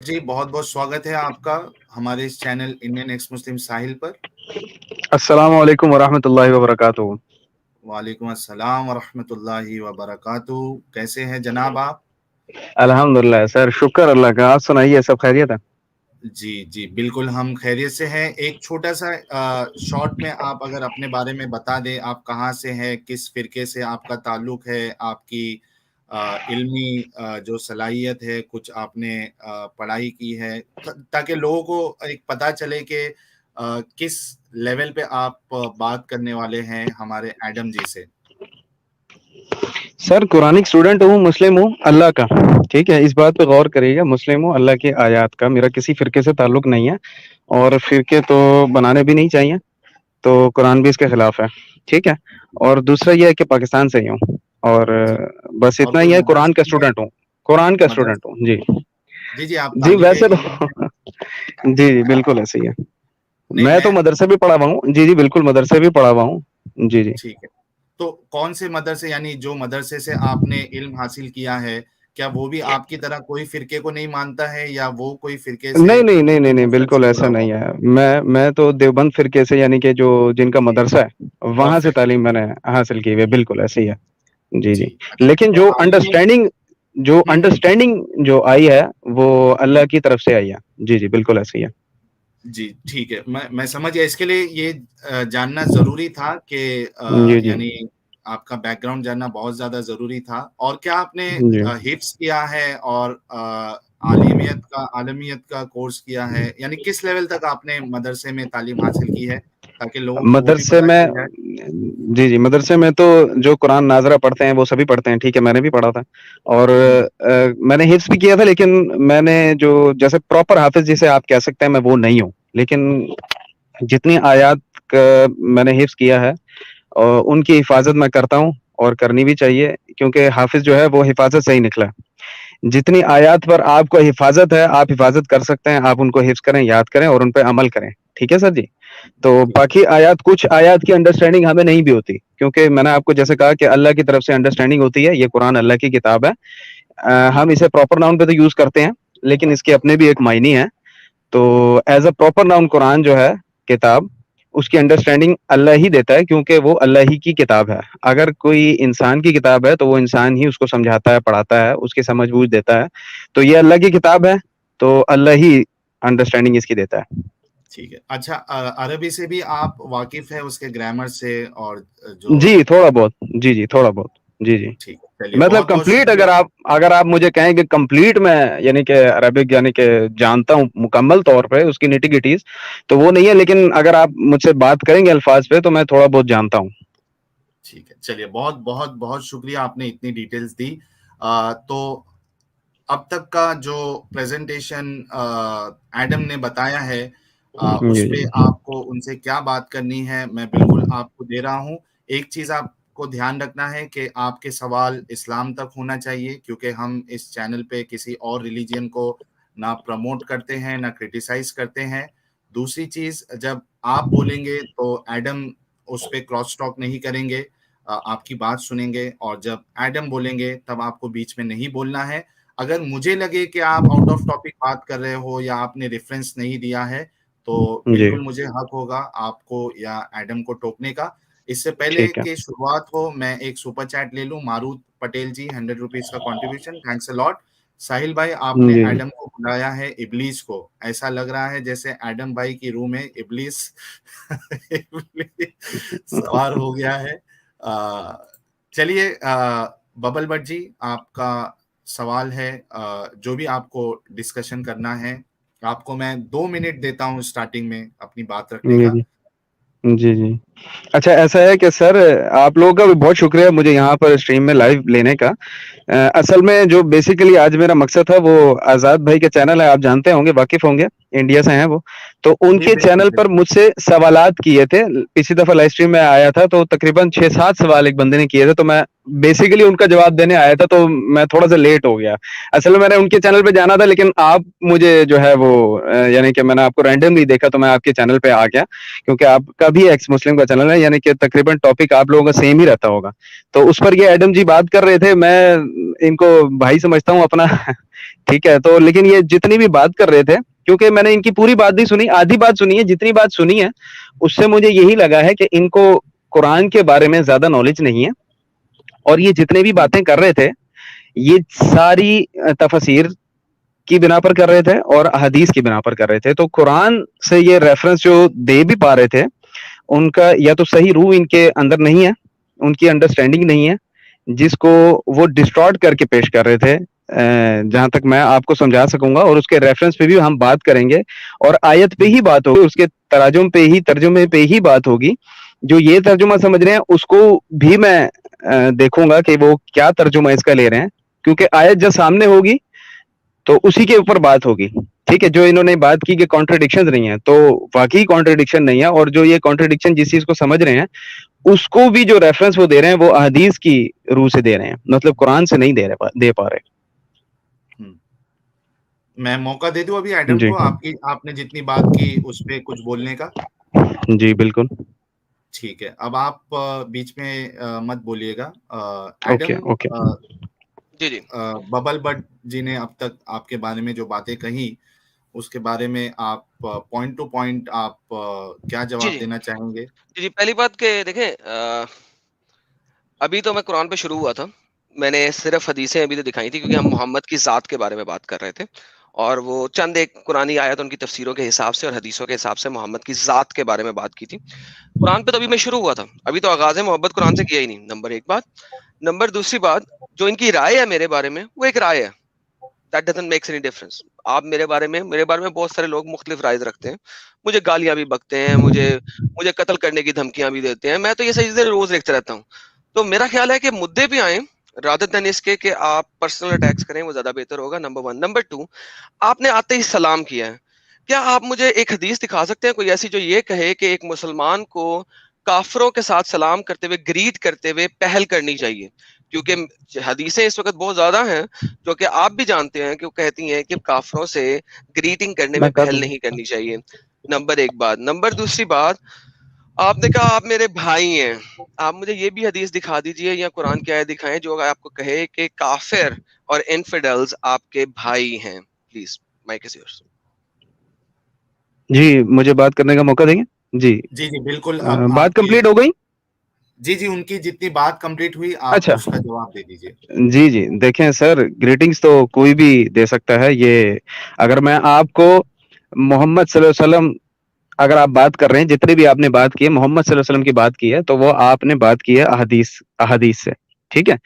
جی بہت بہت سواگت ہے آپ کا ہمارے اس چینل انڈین ایکس مسلم ساحل پر. السلام علیکم ورحمۃ اللہ وبرکاتہ. وعلیکم السلام ورحمۃ اللہ وبرکاتہ. کیسے ہیں جناب آپ؟ الحمد للہ سر، شکر اللہ کا. آپ سنائیے، سب خیریت ہے؟ جی جی بالکل ہم خیریت سے ہیں. ایک چھوٹا سا شارٹ میں آپ اگر اپنے بارے میں بتا دیں، آپ کہاں سے ہیں، کس فرقے سے آپ کا تعلق ہے، آپ کی علمی جو صلاحیت ہے، کچھ آپ نے پڑھائی کی ہے، تاکہ لوگوں کو ایک پتہ چلے کہ کس لیول پہ آپ بات کرنے والے ہیں ہمارے ایڈم جی سے. سر قرآنک اسٹوڈنٹ ہوں، مسلم ہوں اللہ کا. ٹھیک ہے، اس بات پہ غور کریے گا. مسلم ہوں اللہ کی آیات کا. میرا کسی فرقے سے تعلق نہیں ہے، اور فرقے تو بنانے بھی نہیں چاہیے. تو قرآن بھی اس کے خلاف ہے. ٹھیک ہے. اور دوسرا یہ ہے کہ پاکستان سے ہی ہوں، اور جی بس اور اتنا کوئی ہی ہے. قرآن کا مدرسے میں اسٹوڈنٹ ہوں. قرآن کا اسٹوڈنٹ مدرسے ہوں جی. جی جی آپ جی طالب ویسے تو علم ہیں؟ جی جی بالکل ایسے ہی ہے. نہیں میں میں تو مدرسے بھی پڑھا ہوا ہوں. جی جی بالکل مدرسے بھی پڑھا ہوا ہوں. جی جی. ٹھیک ہے. تو کون سے مدرسے، یعنی جو مدرسے سے آپ نے علم حاصل کیا ہے، کیا وہ بھی آپ کی طرح کوئی فرقے کو نہیں مانتا ہے، یا وہ کوئی فرقے سے نہیں نہیں نہیں نہیں نہیں، نفرت بالکل سے ایسا جڑا ہوا؟ نہیں ہے. میں تو دیوبند فرقے سے، یعنی کہ جو جن کا جی مدرسہ ہے وہاں سے پرفیکٹ. تعلیم میں نے حاصل کی ہوئی ہے. بالکل ایسے ہی ہے. جی جی. جی اچھا. لیکن تو عالمی جو ہوں انڈرسٹینڈنگ جو آئی ہے وہ اللہ کی طرف سے آئی ہے. جی جی بالکل ایسے ہی ہے. جی ٹھیک ہے. میں سمجھ گیا. اس کے لیے یہ جاننا ضروری تھا کہ جی جی یعنی آپ کا بیک گراؤنڈ جاننا بہت زیادہ ضروری تھا. اور کیا آپ نے جی. حفظ کیا ہے اور عالمیت کا کورس کیا ہے؟ یعنی کس لیول تک آپ نے مدرسے میں تعلیم حاصل کی ہے، تاکہ لوگوں کو وہ بھی مدرسے پتہ میں چل جائے. جی جی مدرسے میں تو جو قرآن ناظرہ پڑھتے ہیں وہ سبھی پڑھتے ہیں. ٹھیک ہے، میں نے بھی پڑھا تھا. اور ہوں میں نے حفظ بھی کیا تھا، لیکن میں نے جو جیسے پراپر حافظ جسے آپ کہہ سکتے ہیں میں وہ نہیں ہوں. لیکن جتنی آیات کا میں نے حفظ کیا ہے اور ان کی حفاظت میں کرتا ہوں، اور کرنی بھی چاہیے، کیونکہ حافظ جو ہے وہ حفاظت سے ہی نکلا. جتنی آیات پر آپ کو حفاظت ہے آپ حفاظت کر سکتے ہیں. آپ ان کو حفظ کریں، یاد کریں اور ان پہ عمل کریں. ٹھیک ہے سر جی. تو ٹھیک باقی کچھ آیات کی انڈرسٹینڈنگ ہمیں نہیں بھی ہوتی، کیونکہ میں نے آپ کو جیسے کہا کہ اللہ کی طرف سے انڈرسٹینڈنگ ہوتی ہے. یہ قرآن اللہ کی کتاب ہے. ہم اسے پراپر ناؤن پہ تو یوز کرتے ہیں، لیکن اس کے اپنے بھی ایک معنی ہے. تو ایز اے پراپر ناؤن قرآن جو ہے کتاب، اس کی انڈرسٹینڈنگ اللہ ہی دیتا ہے، کیونکہ وہ اللہ ہی کی کتاب ہے. اگر کوئی انسان کی کتاب ہے تو وہ انسان ہی اس کو سمجھاتا ہے، پڑھاتا ہے، اس کی سمجھ بوجھ دیتا ہے. تو یہ اللہ کی کتاب ہے، تو اللہ ہی انڈرسٹینڈنگ اس کی دیتا ہے. ٹھیک ہے. اچھا عربی سے بھی آپ واقف ہیں، اس کے گرامر سے اور جو جی تھوڑا بہت. جی جی تھوڑا بہت. جی جی. ٹھیک ہے. چلیے مطلب بہت بہت کمپلیٹ شکریہ. اگر آپ مجھے کہیں کہ کمپلیٹ میں یعنی کہ عربک یعنی کہ جانتا ہوں مکمل طور پہ اس کی نیٹی گٹیز، تو وہ نہیں ہے. لیکن اگر آپ مجھ سے بات کریں گے الفاظ پہ تو میں تھوڑا بہت جانتا ہوں. ٹھیک ہے. چلیے بہت بہت بہت شکریہ، آپ نے اتنی ڈیٹیلز دی. تو اب تک کا جو پریزنٹیشن ایڈم نے بتایا ہے، جی اس پہ جی آپ کو ان سے کیا بات کرنی ہے میں بالکل آپ کو دے رہا ہوں. ایک چیز آپ کو دھیان رکھنا ہے کہ آپ کے سوال اسلام تک ہونا چاہیے، کیونکہ ہم اس چینل پہ کسی اور ریلیجین کو نہ پروموٹ کرتے ہیں، نہ کرٹیسائز کرتے ہیں. دوسری چیز، جب آپ بولیں گے تو ایڈم اس پہ کراس ٹاک نہیں کریں گے، آپ کی بات سنیں گے. اور جب ایڈم بولیں گے تب آپ کو بیچ میں نہیں بولنا ہے. اگر مجھے لگے کہ آپ آؤٹ آف ٹاپک بات کر رہے ہو یا آپ نے ریفرنس نہیں دیا ہے، تو جی. بالکل مجھے حق ہوگا آپ کو یا ایڈم کو ٹوکنے کا. اس سے پہلے ٹھیک ہے. کہ شروعات ہو، میں ایک سپر چیٹ لے لوں. مارود پٹیل جی 100 روپیز کا کنٹریبیوشن، تھینکس اے لاٹ. ساحل بھائی، آپ نے جی جی. ایڈم کو بلایا ہے ابلیس کو. ایسا لگ رہا ہے جیسے ایڈم بھائی کی روم میں ابلیس سوار ہو گیا ہے. چلیے ببل بٹ جی، آپ کا سوال ہے، جو بھی آپ کو ڈسکشن کرنا ہے. آپ کو میں 2 منٹ دیتا ہوں اسٹارٹنگ میں اپنی بات رکھنے جی کا. جی. جی جی. اچھا ایسا ہے کہ سر آپ لوگوں کا بھی بہت شکریہ مجھے یہاں پر اسٹریم میں لائیو لینے کا. اصل میں جو بیسیکلی آج میرا مقصد تھا وہ آزاد بھائی کے چینل ہے، آپ جانتے ہوں گے، واقف ہوں گے. انڈیا سے ہیں وہ, تو ان جی کے بالکل چینل پر بالکل. مجھ سے سوالات کیے تھے. پچھلی دفعہ لائف اسٹریم میں آیا تھا تو تقریباً 6-7 سوال ایک بندے نے کیے تھے, تو میں بیسیکلی ان کا جواب دینے آیا تھا, تو میں تھوڑا سا لیٹ ہو گیا. اصل میں نے ان کے چینل پہ جانا تھا, لیکن آپ مجھے جو ہے وہ یعنی کہ میں نے آپ کو رینڈملی دیکھا تو میں آپ کے چینل پہ آ گیا, کیونکہ آپ کا بھی ایکس مسلم کا چینل ہے, یعنی کہ تقریباً ٹاپک آپ لوگوں کا سیم ہی رہتا ہوگا. تو اس پر یہ ایڈم جی بات کر رہے تھے, میں ان کو بھائی سمجھتا ہوں اپنا, ٹھیک ہے. تو لیکن یہ جتنی بھی بات کر رہے تھے, کیونکہ میں نے ان کی پوری بات نہیں سنی, آدھی بات سنی ہے, جتنی بات سنی ہے اس سے مجھے یہی لگا ہے کہ ان کو قرآن کے بارے میں زیادہ نالج نہیں ہے, اور یہ جتنے بھی باتیں کر رہے تھے یہ ساری تفسیر کی بنا پر کر رہے تھے اور حدیث کی بنا پر کر رہے تھے. تو قرآن سے یہ ریفرنس جو دے بھی پا رہے تھے, ان کا یا تو صحیح روح ان کے اندر نہیں ہے, ان کی انڈرسٹینڈنگ نہیں ہے, جس کو وہ ڈسٹارٹ کر کے پیش کر رہے تھے, جہاں تک میں آپ کو سمجھا سکوں گا. اور اس کے ریفرنس پہ بھی ہم بات کریں گے, اور آیت پہ ہی بات ہوگی, اس کے تراجم پہ ہی, ترجمے پہ ہی بات ہوگی. جو یہ ترجمہ سمجھ رہے ہیں اس کو بھی میں دیکھوں گا کہ وہ کیا ترجمہ اس کا لے رہے ہیں, کیونکہ آیت جب سامنے ہوگی تو اسی کے اوپر بات ہوگی. ٹھیک ہے, جو انہوں نے بات کی کہ کانٹرڈکشن نہیں ہے, تو واقعی کانٹرڈکشن نہیں ہے, اور جو یہ کانٹرڈکشن جس چیز کو سمجھ رہے ہیں اس کو بھی جو ریفرنس وہ دے رہے ہیں وہ احادیث کی روح سے دے رہے ہیں, مطلب قرآن سے نہیں دے پا رہے. میں موقع دے دوں ابھی ایڈم جی کو, آپ نے جتنی بات کی اس پہ کچھ بولنے کا. جی بالکل. ٹھیک ہے, اب آپ بیچ میں مت بولیے گا. Okay Adam, okay. جی جی ببل بٹ جی نے اب تک آپ کے بارے میں جو باتیں کہی, اس کے بارے میں آپ پوائنٹ ٹو پوائنٹ آپ کیا جی جواب جی دینا چاہیں گے؟ جی پہلی بات کہ دیکھیں, ابھی تو میں قرآن پہ شروع ہوا تھا, میں نے صرف حدیثیں ابھی تو دکھائی تھی, کیونکہ ہم محمد کی ذات کے بارے میں بات کر رہے تھے, اور وہ چند ایک قرآنی آیت ان کی تفسیروں کے حساب سے اور حدیثوں کے حساب سے محمد کی ذات کے بارے میں بات کی تھی. قرآن پہ تو ابھی میں شروع ہوا تھا, ابھی تو آغاز محبت قرآن سے کیا ہی نہیں, نمبر ایک بات. نمبر دوسری بات, جو ان کی رائے ہے میرے بارے میں وہ ایک رائے ہے, that doesn't make any difference. آپ میرے بارے میں بہت سارے لوگ مختلف رائے رکھتے ہیں, مجھے گالیاں بھی بکتے ہیں, مجھے قتل کرنے کی دھمکیاں بھی دیتے ہیں, میں تو یہ ساری چیزیں روز دیکھتا رہتا ہوں. تو میرا خیال ہے کہ مدعے بھی آئیں رادر دین اس کے کہ آپ پرسنل اٹیکس کریں, وہ زیادہ بہتر ہوگا. نمبر 1. نمبر 2, آپ نے آتے ہی سلام کیا ہے, کیا آپ مجھے ایک حدیث دکھا سکتے ہیں کوئی ایسی جو یہ کہے کہ ایک مسلمان کو کافروں کے ساتھ سلام کرتے ہوئے, گریٹ کرتے ہوئے پہل کرنی چاہیے؟ کیونکہ حدیثیں اس وقت بہت زیادہ ہیں جو کہ آپ بھی جانتے ہیں کہ وہ کہتی ہیں کہ کافروں سے گریٹنگ کرنے میں میں کر پہل دوں نہیں کرنی چاہیے. نمبر ایک بات. نمبر دوسری بات, آپ نے کہا آپ میرے بھائی ہیں, آپ مجھے یہ بھی حدیث دکھا دیجئے یا قرآن کی آیت دکھائیں جو آپ کو کہے کہ کافر اور انفیڈلز آپ کے بھائی ہیں. Please mic is yours. جی, مجھے بات کرنے کا موقع دیں گے؟ جی جی جی بالکل. اب بات آپ کی, کمپلیٹ ہو گئی. جی جی ان کی جتنی بات کمپلیٹ ہوئی آپ اچھا, اس کا جواب دے دیجیے. جی جی دیکھیں سر, گریٹنگز تو کوئی بھی دے سکتا ہے. یہ اگر میں آپ کو محمد صلی اللہ علیہ وسلم, اگر آپ بات کر رہے ہیں جتنے بھی آپ نے بات کی ہے محمد صلی اللہ علیہ وسلم کی بات کی ہے, تو وہ آپ نے بات کی ہے احادیث سے. ٹھیک ہے,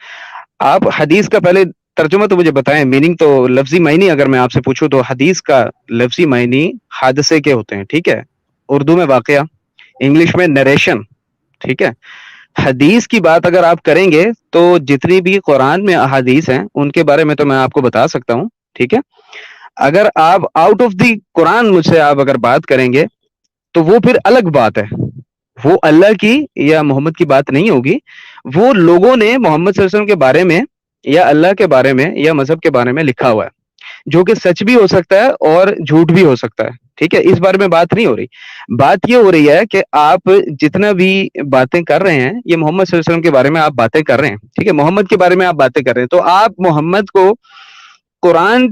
آپ حدیث کا پہلے ترجمہ تو مجھے بتائیں, میننگ تو لفظی معنی اگر میں آپ سے پوچھوں تو حدیث کا لفظی معنی حادثے کے ہوتے ہیں. ٹھیک ہے, اردو میں واقعہ, انگلش میں نریشن. ٹھیک ہے, حدیث کی بات اگر آپ کریں گے تو جتنی بھی قرآن میں احادیث ہیں ان کے بارے میں تو میں آپ کو بتا سکتا ہوں. ٹھیک ہے, اگر آپ آؤٹ آف دی قرآن مجھ سے آپ اگر بات کریں گے تو وہ پھر الگ بات ہے, وہ اللہ کی یا محمد کی بات نہیں ہوگی. وہ لوگوں نے محمد صلی اللہ علیہ وسلم کے بارے میں یا اللہ کے بارے میں یا مذہب کے بارے میں لکھا ہوا ہے, جو کہ سچ بھی ہو سکتا ہے اور جھوٹ بھی ہو سکتا ہے. ٹھیک ہے, اس بارے میں بات نہیں ہو رہی. بات یہ ہو رہی ہے کہ آپ جتنا بھی باتیں کر رہے ہیں یہ محمد صلی اللہ علیہ وسلم کے بارے میں آپ باتیں کر رہے ہیں. ٹھیک ہے, محمد کے بارے میں آپ باتیں کر رہے ہیں, تو آپ محمد کو قرآن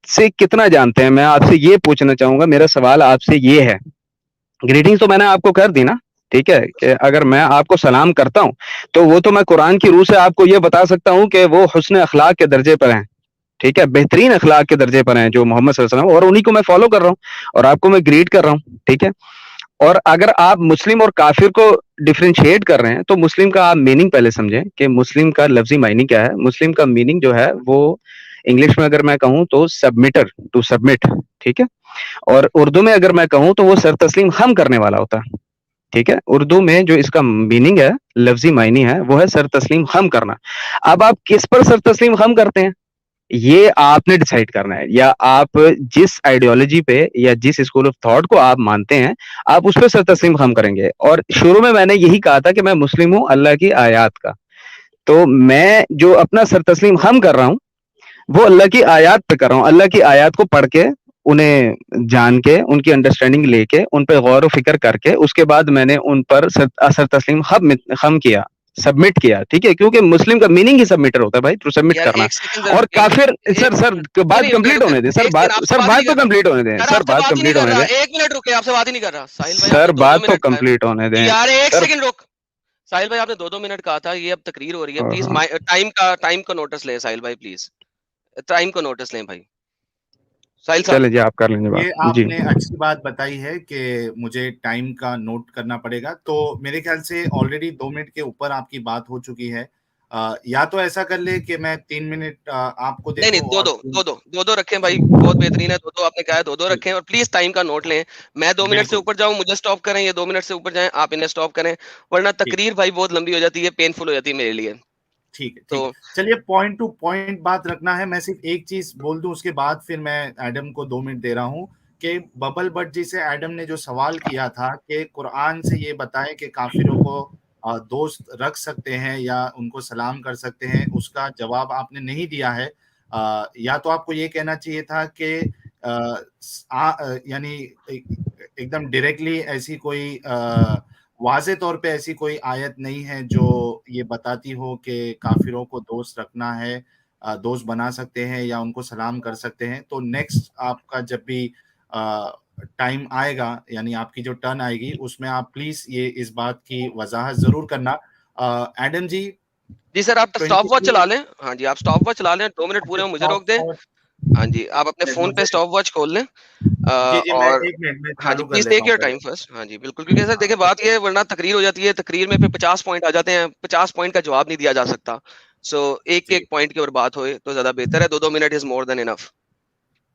سے کتنا جانتے ہیں, میں آپ سے یہ پوچھنا چاہوں گا. میرا سوال آپ سے یہ ہے, گریٹنگ تو میں نے آپ کو کر دی نا. ٹھیک ہے, کہ اگر میں آپ کو سلام کرتا ہوں تو وہ تو میں قرآن کی روح سے آپ کو یہ بتا سکتا ہوں کہ وہ حسن اخلاق کے درجے پر ہیں. ٹھیک ہے, بہترین اخلاق کے درجے پر ہیں جو محمد صلی اللہ علیہ وسلم, اور انہیں کو میں فالو کر رہا ہوں اور آپ کو میں گریٹ کر رہا ہوں. ٹھیک ہے, اور اگر آپ مسلم اور کافر کو ڈفرینشیٹ کر رہے ہیں تو مسلم کا آپ میننگ پہلے سمجھیں کہ مسلم کا لفظی معنی کیا ہے. مسلم کا میننگ جو ہے وہ انگلش میں اگر میں کہوں تو سبمٹر, ٹو سبمٹ. ٹھیک ہے, اور اردو میں اگر میں کہوں تو وہ سر تسلیم خم کرنے والا ہوتا ہے. ٹھیک ہے, اردو میں جو اس کا میننگ ہے, لفظی معنی ہے, وہ ہے سر تسلیم خم کرنا. اب آپ کس پر سر تسلیم خم کرتے ہیں, یہ آپ نے ڈیسائیڈ کرنا ہے, یا آپ جس آئیڈیالوجی پہ یا جس اسکول آف تھاٹ کو آپ مانتے ہیں آپ اس پہ سر تسلیم خم کریں گے. اور شروع میں نے یہی کہا تھا کہ میں مسلم ہوں اللہ کی آیات کا, تو میں جو اپنا سر تسلیم خم کر رہا ہوں وہ اللہ کی آیات پہ کر رہا ہوں, اللہ کی آیات کو پڑھ کے انہیں جان کے ان کی انڈرسٹینڈنگ لے کے ان پہ غور و فکر کر کے اس کے بعد میں نے ان پر سر تسلیم خم کیا, سبمٹ کیا, ٹھیک ہے, کیونکہ مسلم کا میننگ ہی سبمٹر ہوتا ہے بھائی, ٹو سبمٹ یار کرنا. ایک سیکنڈ اور کافر سر نہیں بات نہیں کمپلیٹ ہونے دیں, سر بات تو کمپلیٹ ہونے دیں, سر بات کمپلیٹ ہونے دیں, ایک منٹ رکے, آپ سے بات ہی نہیں کر رہا ساحل بھائی, آپ سر نے دو بات تو منٹ کمپلیٹ ہونے دیں یار, ایک سر. سیکنڈ رک ساحل بھائی, آپ نے 2 منٹ کہا تھا, یہ اب تقریر ہو رہی ہے, پلیز ٹائم کا نوٹس لیں ساحل بھائی, پلیز ٹائم کا نوٹس لیں بھائی. ساحل صاحب چلے جی آپ کر لیں گے یہ بات. آپ جی نے اچھی بات بتائی ہے کہ مجھے ٹائم کا نوٹ کرنا پڑے گا, تو میرے خیال سے آلریڈی 2 منٹ کے اوپر آپ کی بات ہو چکی ہے. یا تو ایسا کر لے کہ میں 3 منٹ آپ کو دے نہیں دوں اور دو رکھیں بھائی, بہت بہترین ہے, دو آپ نے کہا ہے, دو رکھیں, اور پلیز ٹائم کا نوٹ لیں. میں 2 منٹ سے بالکل اوپر جاؤں مجھے سٹاپ کریں, یہ 2 منٹ سے اوپر جائیں آپ انہیں سٹاپ کریں, ورنہ ٹھیک تقریر بھائی بہت لمبی ہو جاتی ہے, پینفل ہو جاتی ہے میرے لیے. ٹھیک ہے ٹھیک تو ہے, چلیے پوائنٹ ٹو پوائنٹ بات رکھنا ہے. میں صرف ایک چیز بول دوں, اس کے بعد پھر میں ایڈم کو 2 منٹ دے رہا ہوں, کہ ببل بٹ جی سے ایڈم نے جو سوال کیا تھا کہ قرآن سے یہ بتائے کہ کافروں کو دوست رکھ سکتے ہیں یا ان کو سلام کر سکتے ہیں, اس کا جواب آپ نے نہیں دیا ہے. یا تو آپ کو یہ کہنا چاہیے تھا کہ یعنی ایک دم ڈائریکٹلی ایسی کوئی واضح طور پہ ایسی کوئی آیت نہیں ہے جو یہ بتاتی ہو کہ کافروں کو دوست رکھنا ہے, دوست بنا سکتے ہیں یا ان کو سلام کر سکتے ہیں. تو نیکسٹ آپ کا جب بھی ٹائم آئے گا, یعنی آپ کی جو ٹرن آئے گی, اس میں آپ پلیز یہ اس بات کی وضاحت ضرور کرنا. ایڈم جی سر, آپ سٹاپ واچ 23 چلا لیں. ہاں جی, آپ سٹاپ واچ چلا لیں, 2 منٹ پورے ہوں, مجھے روک دیں. ہاں جی, آپ اپنے فون پہ سٹاپ واچ کھول لیں, جی جی, میں اور 1 منٹ میں ہاں جی چالو کر پلیز لیتا ٹیک ہوں یور پہلے. Time first. ہاں جی بالکل, کیونکہ سر دیکھیں بات یہ ہے, ورنہ تقریر ہو جاتی ہے, تقریر میں پھر 50 پوائنٹ آ جاتے ہیں, 50 پوائنٹ کا جواب نہیں دیا جا سکتا. سو ایک جی پوائنٹ کے اوپر بات ہوئے تو زیادہ بہتر ہے, 2 منٹ از مور دین انف.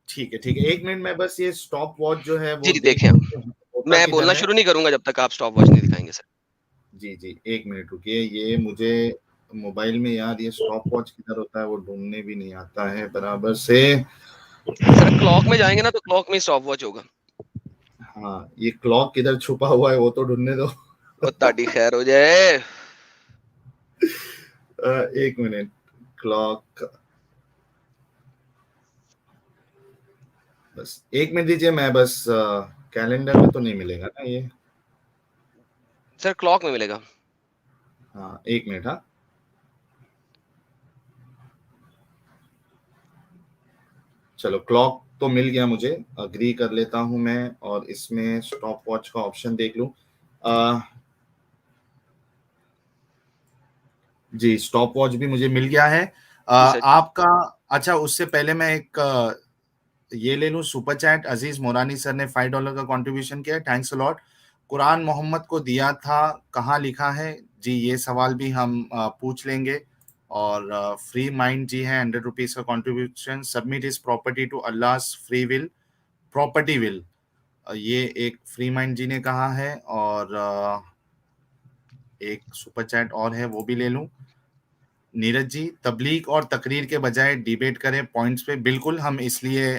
ٹھیک ہے ٹھیک ہے, 1 منٹ میں بس یہ سٹاپ واچ جو ہے جی وہ جی دیکھ دیکھیں, لوں کہ ہوتا میں کدھر بولنا ہے. شروع نہیں کروں گا جب تک آپ سٹاپ واچ نہیں دکھائیں گے سر. جی جی, 1 منٹ رکیے, یہ مجھے موبائل میں یار یہ سٹاپ واچ کدھر ہوتا ہے وہ ڈھونڈنے بھی نہیں آتا ہے برابر سے. سر کلاک میں جائیں گے نا تو کلاک میں سٹاپ واچ ہوگا. ہاں, یہ کلاک کدھر چھپا ہوا ہے وہ تو ڈھونڈنے دو. وہ تاڑی خیر ہو جائے. 1 منٹ, کلاک بس 1 منٹ دیجیے, میں بس کیلنڈر میں تو نہیں ملے گا نا یہ. سر کلاک میں ملے گا. ہاں 1 منٹ. ہاں چلو, کلاک تو مل گیا مجھے, اگری کر لیتا ہوں میں, اور اس میں سٹاپ واچ کا آپشن دیکھ لوں. جی, سٹاپ واچ بھی مجھے مل گیا ہے. جی سر. آپ کا اچھا, اس سے پہلے میں ایک یہ لے لوں سپر چیٹ. عزیز مورانی سر نے $5 کا کنٹریبیوشن کیا, تھینکس اے لاٹ. قرآن محمد کو دیا تھا, کہاں لکھا ہے؟ جی یہ سوال بھی ہم پوچھ لیں گے. اور فری مائنڈ جی ہے, $100 کا contribution. Submit is property to Allah free will, property will, یہ ایک فری مائنڈ جی نے کہا ہے. اور ایک سپر چیٹ اور ہے, وہ بھی لے لوں. نیرج جی, تبلیغ اور تقریر کے بجائے ڈیبیٹ کریں پوائنٹس پہ. بالکل, ہم اس لیے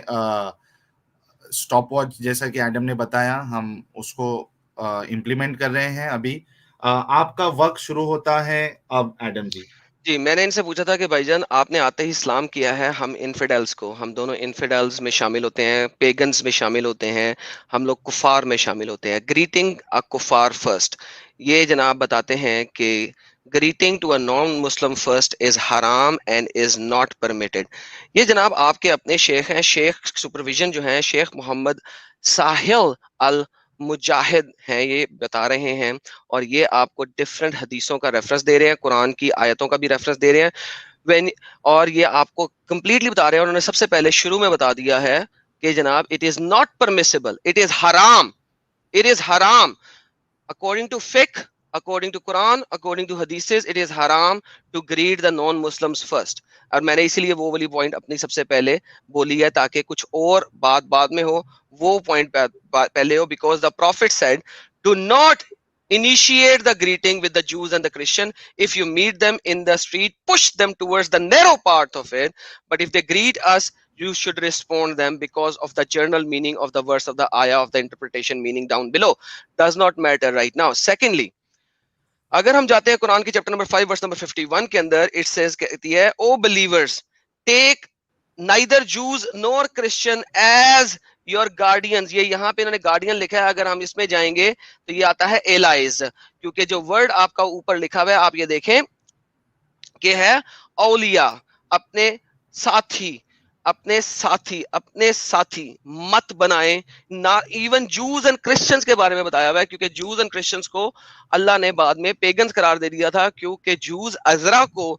سٹاپ واچ جیسا کہ ایڈم نے بتایا ہم اس کو امپلیمنٹ کر رہے ہیں ابھی. آپ کا وقت شروع ہوتا ہے اب ایڈم جی. جی میں نے ان سے پوچھا تھا کہ بھائی جان آپ نے آتے ہی اسلام کیا ہے, ہم انفیڈلز کو, ہم دونوں انفیڈلز میں شامل ہوتے ہیں, پیگنز میں شامل ہوتے ہیں, ہم لوگ کفار میں شامل ہوتے ہیں. گریٹنگ ا کفار فرسٹ, یہ جناب بتاتے ہیں کہ greeting to a non-Muslim first is haram and is not permitted. یہ جناب آپ کے اپنے شیخ ہیں, شیخ سپرویژن جو ہیں شیخ محمد ساحل المجاہد ہیں, یہ بتا رہے ہیں, اور یہ آپ کو ڈفرینٹ حدیثوں کا ریفرنس دے رہے ہیں, قرآن کی آیتوں کا بھی ریفرنس دے رہے ہیں, اور یہ آپ کو کمپلیٹلی بتا رہے ہیں. انہوں نے سب سے پہلے شروع میں بتا دیا ہے کہ جناب it is not permissible, it is حرام, اٹ از حرام according to fiqh, according to Quran, according to hadiths, it is haram to greet the non-Muslims first. اور میں نے اسی لیے وہ والی پوائنٹ اپنی سب سے پہلے بولی ہے تاکہ کچھ اور بات بعد میں ہو, وہ پوائنٹ پہلے ہو. because the prophet said do not Initiate the greeting with the Jews and the Christian. If you meet them in the street, push them towards the narrow part of it. But if they greet us, you should respond them because of the general meaning of the verse of the ayah of the interpretation meaning down below. Does not matter right now. Secondly, اگر ہم جاتے ہیں قرآن کی chapter number 5 verse number 51 کے اندر it says کہتی ہے O believers take neither Jews nor Christian as your guardians. یہ یہاں پہ انہوں نے گارڈین لکھا ہے, اگر ہم اس میں جائیں گے تو یہ آتا ہے ایلائز, کیونکہ جو ورڈ آپ کا اوپر لکھا ہوا ہے آپ یہ دیکھیں کہ ہے اولیاء, اپنے ساتھی اپنے ساتھی مت بنائیں. نہ ایون جوز اینڈ کرسچنز کے بارے میں بتایا ہوا ہے, کیونکہ جوز اینڈ کرسچنز کو اللہ نے بعد میں پیگنز قرار دے دیا تھا, کیونکہ جوز عزرا کو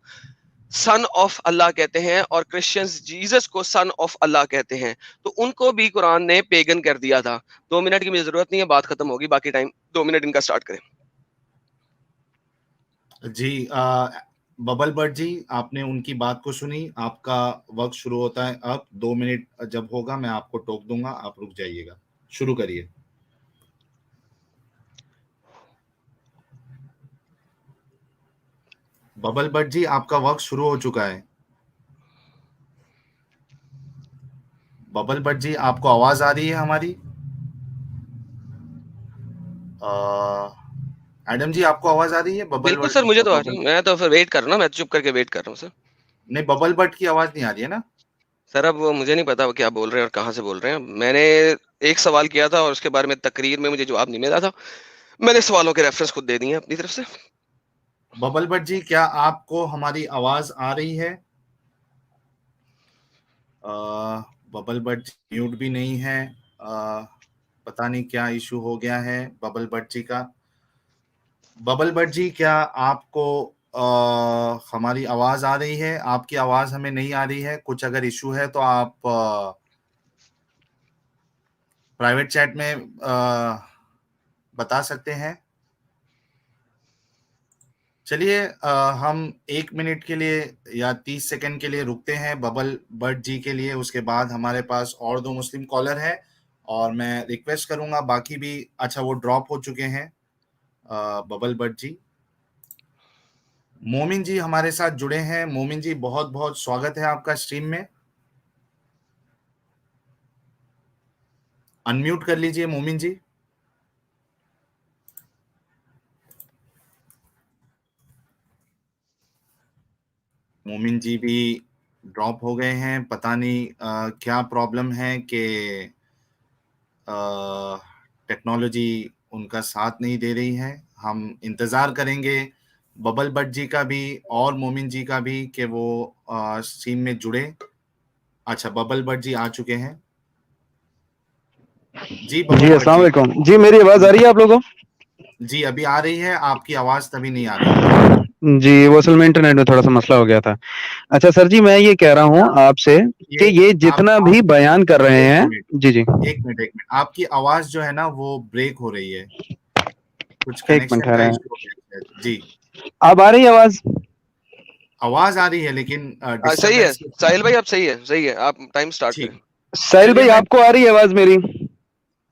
سن آف اللہ کہتے ہیں اور کرسچنز جیزس کو سن آف اللہ کہتے ہیں, تو ان کو بھی قرآن نے پیگن کر دیا تھا. 2 منٹ کی مجھے ضرورت نہیں ہے, بات ختم ہوگی, باقی ٹائم 2 منٹ ان کا سٹارٹ کریں. جی ببل بٹ جی, آپ نے ان کی بات کو سنی, آپ کا وقت شروع ہوتا ہے اب. 2 منٹ جب ہوگا میں آپ کو ٹوک دوں گا, آپ رک جائیے گا. شروع کریے. ببل بٹ جی, آپ کا وقت شروع ہو چکا ہے. ببل بٹ جی, آپ کو آواز آ رہی ہے ہماری؟ ایڈم جی, آپ کو آواز آ رہی ہے؟ بالکل سر, مجھے تو آ رہی ہے, میں تو پھر ویٹ کر رہا ہوں, میں چپ کر کے ویٹ کر رہا ہوں سر. نہیں, ببل بٹ کی آواز نہیں آ رہی ہے نا سر؟ اب مجھے نہیں پتا وہ کیا بول رہے ہیں اور کہاں سے بول رہے ہیں. میں نے ایک سوال کیا تھا اور اس کے بارے میں تقریر میں مجھے جواب نہیں ملا تھا, میں نے سوالوں کے ریفرنس خود دے دی ہیں اپنی طرف سے. ببل بٹ جی, کیا آپ کو ہماری آواز آ رہی ہے؟ ببل بٹ میوٹ بھی نہیں ہے, پتہ نہیں کیا ایشو ہو گیا ہے ببل بٹ جی کا. ببل بٹ جی, کیا آپ کو ہماری آواز آ رہی ہے؟ آپ کی آواز ہمیں نہیں آ رہی ہے. کچھ اگر ایشو ہے تو آپ پرائیویٹ چیٹ میں بتا سکتے ہیں. چلیے ہم 1 منٹ کے لیے یا 30 سیکنڈ کے لیے رکتے ہیں ببل بٹ جی کے لیے. اس کے بعد ہمارے پاس اور 2 مسلم کالر ہیں اور میں ریکویسٹ کروں گا باقی بھی. اچھا, وہ ڈراپ ہو چکے ہیں ببل بٹ جی. مومن جی ہمارے ساتھ جڑے ہیں. مومن جی, بہت بہت سواگت ہے آپ کا اسٹریم میں. انمیوٹ کر لیجئے مومن جی. مومن جی بھی ڈراپ ہو گئے ہیں, پتہ نہیں کیا پرابلم ہے کہ ٹیکنالوجی ان کا ساتھ نہیں دے رہی ہے. ہم انتظار کریں گے ببل بٹ جی کا بھی اور مومن جی کا بھی کہ وہ اسٹریم میں جڑے. اچھا, ببل بٹ جی آ چکے ہیں. جی السلام علیکم جی, میری آواز آ رہی ہے آپ لوگوں کو؟ جی ابھی آ رہی ہے, آپ کی آواز تبھی نہیں آ رہی تھی. جی, وہ اصل میں انٹرنیٹ میں تھوڑا سا مسئلہ ہو گیا تھا. اچھا سر جی, میں یہ کہہ رہا ہوں آپ سے کہ یہ جتنا بھی بیان کر رہے ہیں. جی جی, ایک منٹ, آپ کی آواز جو ہے نا وہ بریک ہو رہی ہے, کچھ ایک منٹ کنیکشن کا ہے. ایشو ہو گیا ہے. جی, اب آ رہی ہے آواز؟ آواز آ رہی ہے لیکن صحیح ہے ساحل بھائی, آپ صحیح ہے, آپ ٹائم سٹارٹ کریں. ساحل بھائی, آپ کو آ رہی ہے آواز میری؟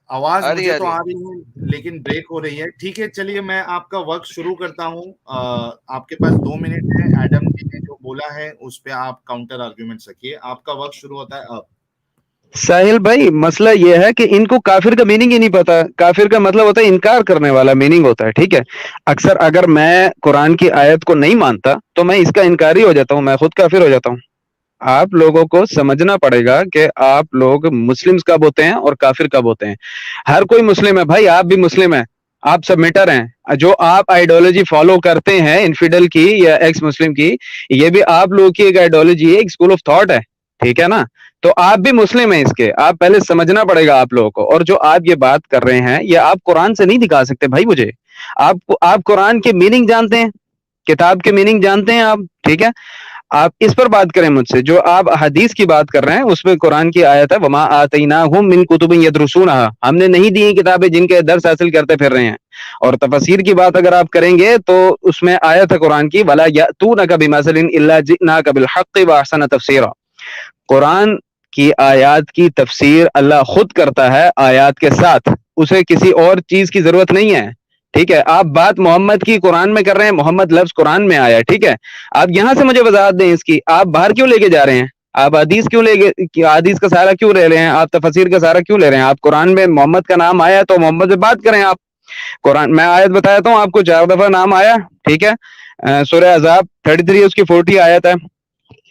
آواز مجھے تو آ رہی ہے لیکن بریک ہو رہی ہے. ٹھیک ہے, چلیے میں آپ کا وقت شروع کرتا ہوں. آپ کے پاس 2 منٹ ہے. ایڈم جی نے جو بولا ہے اس پہ آپ کاؤنٹر آرگیومنٹ رکھیے. آپ کا وقت شروع ہوتا ہے اب. ساحل بھائی, مسئلہ یہ ہے کہ ان کو کافر کا میننگ ہی نہیں پتا. کافر کا مطلب ہوتا ہے انکار کرنے والا, میننگ ہوتا ہے. ٹھیک ہے, اکثر اگر میں قرآن کی آیت کو نہیں مانتا تو میں اس کا انکاری ہو جاتا ہوں, میں خود کافر ہو جاتا ہوں. آپ لوگوں کو سمجھنا پڑے گا کہ آپ لوگ مسلمز کب ہوتے ہیں اور کافر کب ہوتے ہیں. ہر کوئی مسلم ہے بھائی, آپ بھی مسلم ہیں, آپ سبمیٹر ہیں. جو آپ آئیڈیالوجی فالو کرتے ہیں انفیڈل کی یا ایکس مسلم کی, یہ بھی آپ لوگوں کی ایک آئیڈیالوجی ہے, ایک اسکول آف تھاٹ ہے. ٹھیک ہے نا, تو آپ بھی مسلم ہیں. اس کے آپ پہلے سمجھنا پڑے گا آپ لوگوں کو. اور جو آپ یہ بات کر رہے ہیں یہ آپ قرآن سے نہیں دکھا سکتے بھائی مجھے. آپ قرآن کے میننگ جانتے ہیں, کتاب کے میننگ جانتے ہیں آپ. ٹھیک ہے, آپ اس پر بات کریں مجھ سے. جو آپ حدیث کی بات کر رہے ہیں اس میں قرآن کی آیت ہے وما آتیناہم من کتب یدرسونہا, ہم نے نہیں دی کتابیں جن کے درس حاصل کرتے پھر رہے ہیں. اور تفسیر کی بات اگر آپ کریں گے تو اس میں آیت ہے قرآن کی ولا یاتونک بمثل الا جئناک بالحق واحسن تفسیرا. قرآن کی آیات کی تفسیر اللہ خود کرتا ہے آیات کے ساتھ, اسے کسی اور چیز کی ضرورت نہیں ہے. ٹھیک ہے, آپ بات محمد کی قرآن میں کر رہے ہیں, محمد لفظ قرآن میں آیا, ٹھیک ہے, آپ یہاں سے مجھے وضاحت دیں اس کی, آپ باہر کیوں لے کے جا رہے ہیں, آپ حدیث کیوں حدیث کا سہارا کیوں لے رہے ہیں, آپ تفسیر کا سہارا کیوں لے رہے ہیں, آپ قرآن میں محمد کا نام آیا تو محمد سے بات کریں. آپ قرآن میں آیت بتاتا ہوں آپ کو, 4 دفعہ نام آیا, ٹھیک ہے, سورہ احزاب 33 اس کی 40 آیت ہے,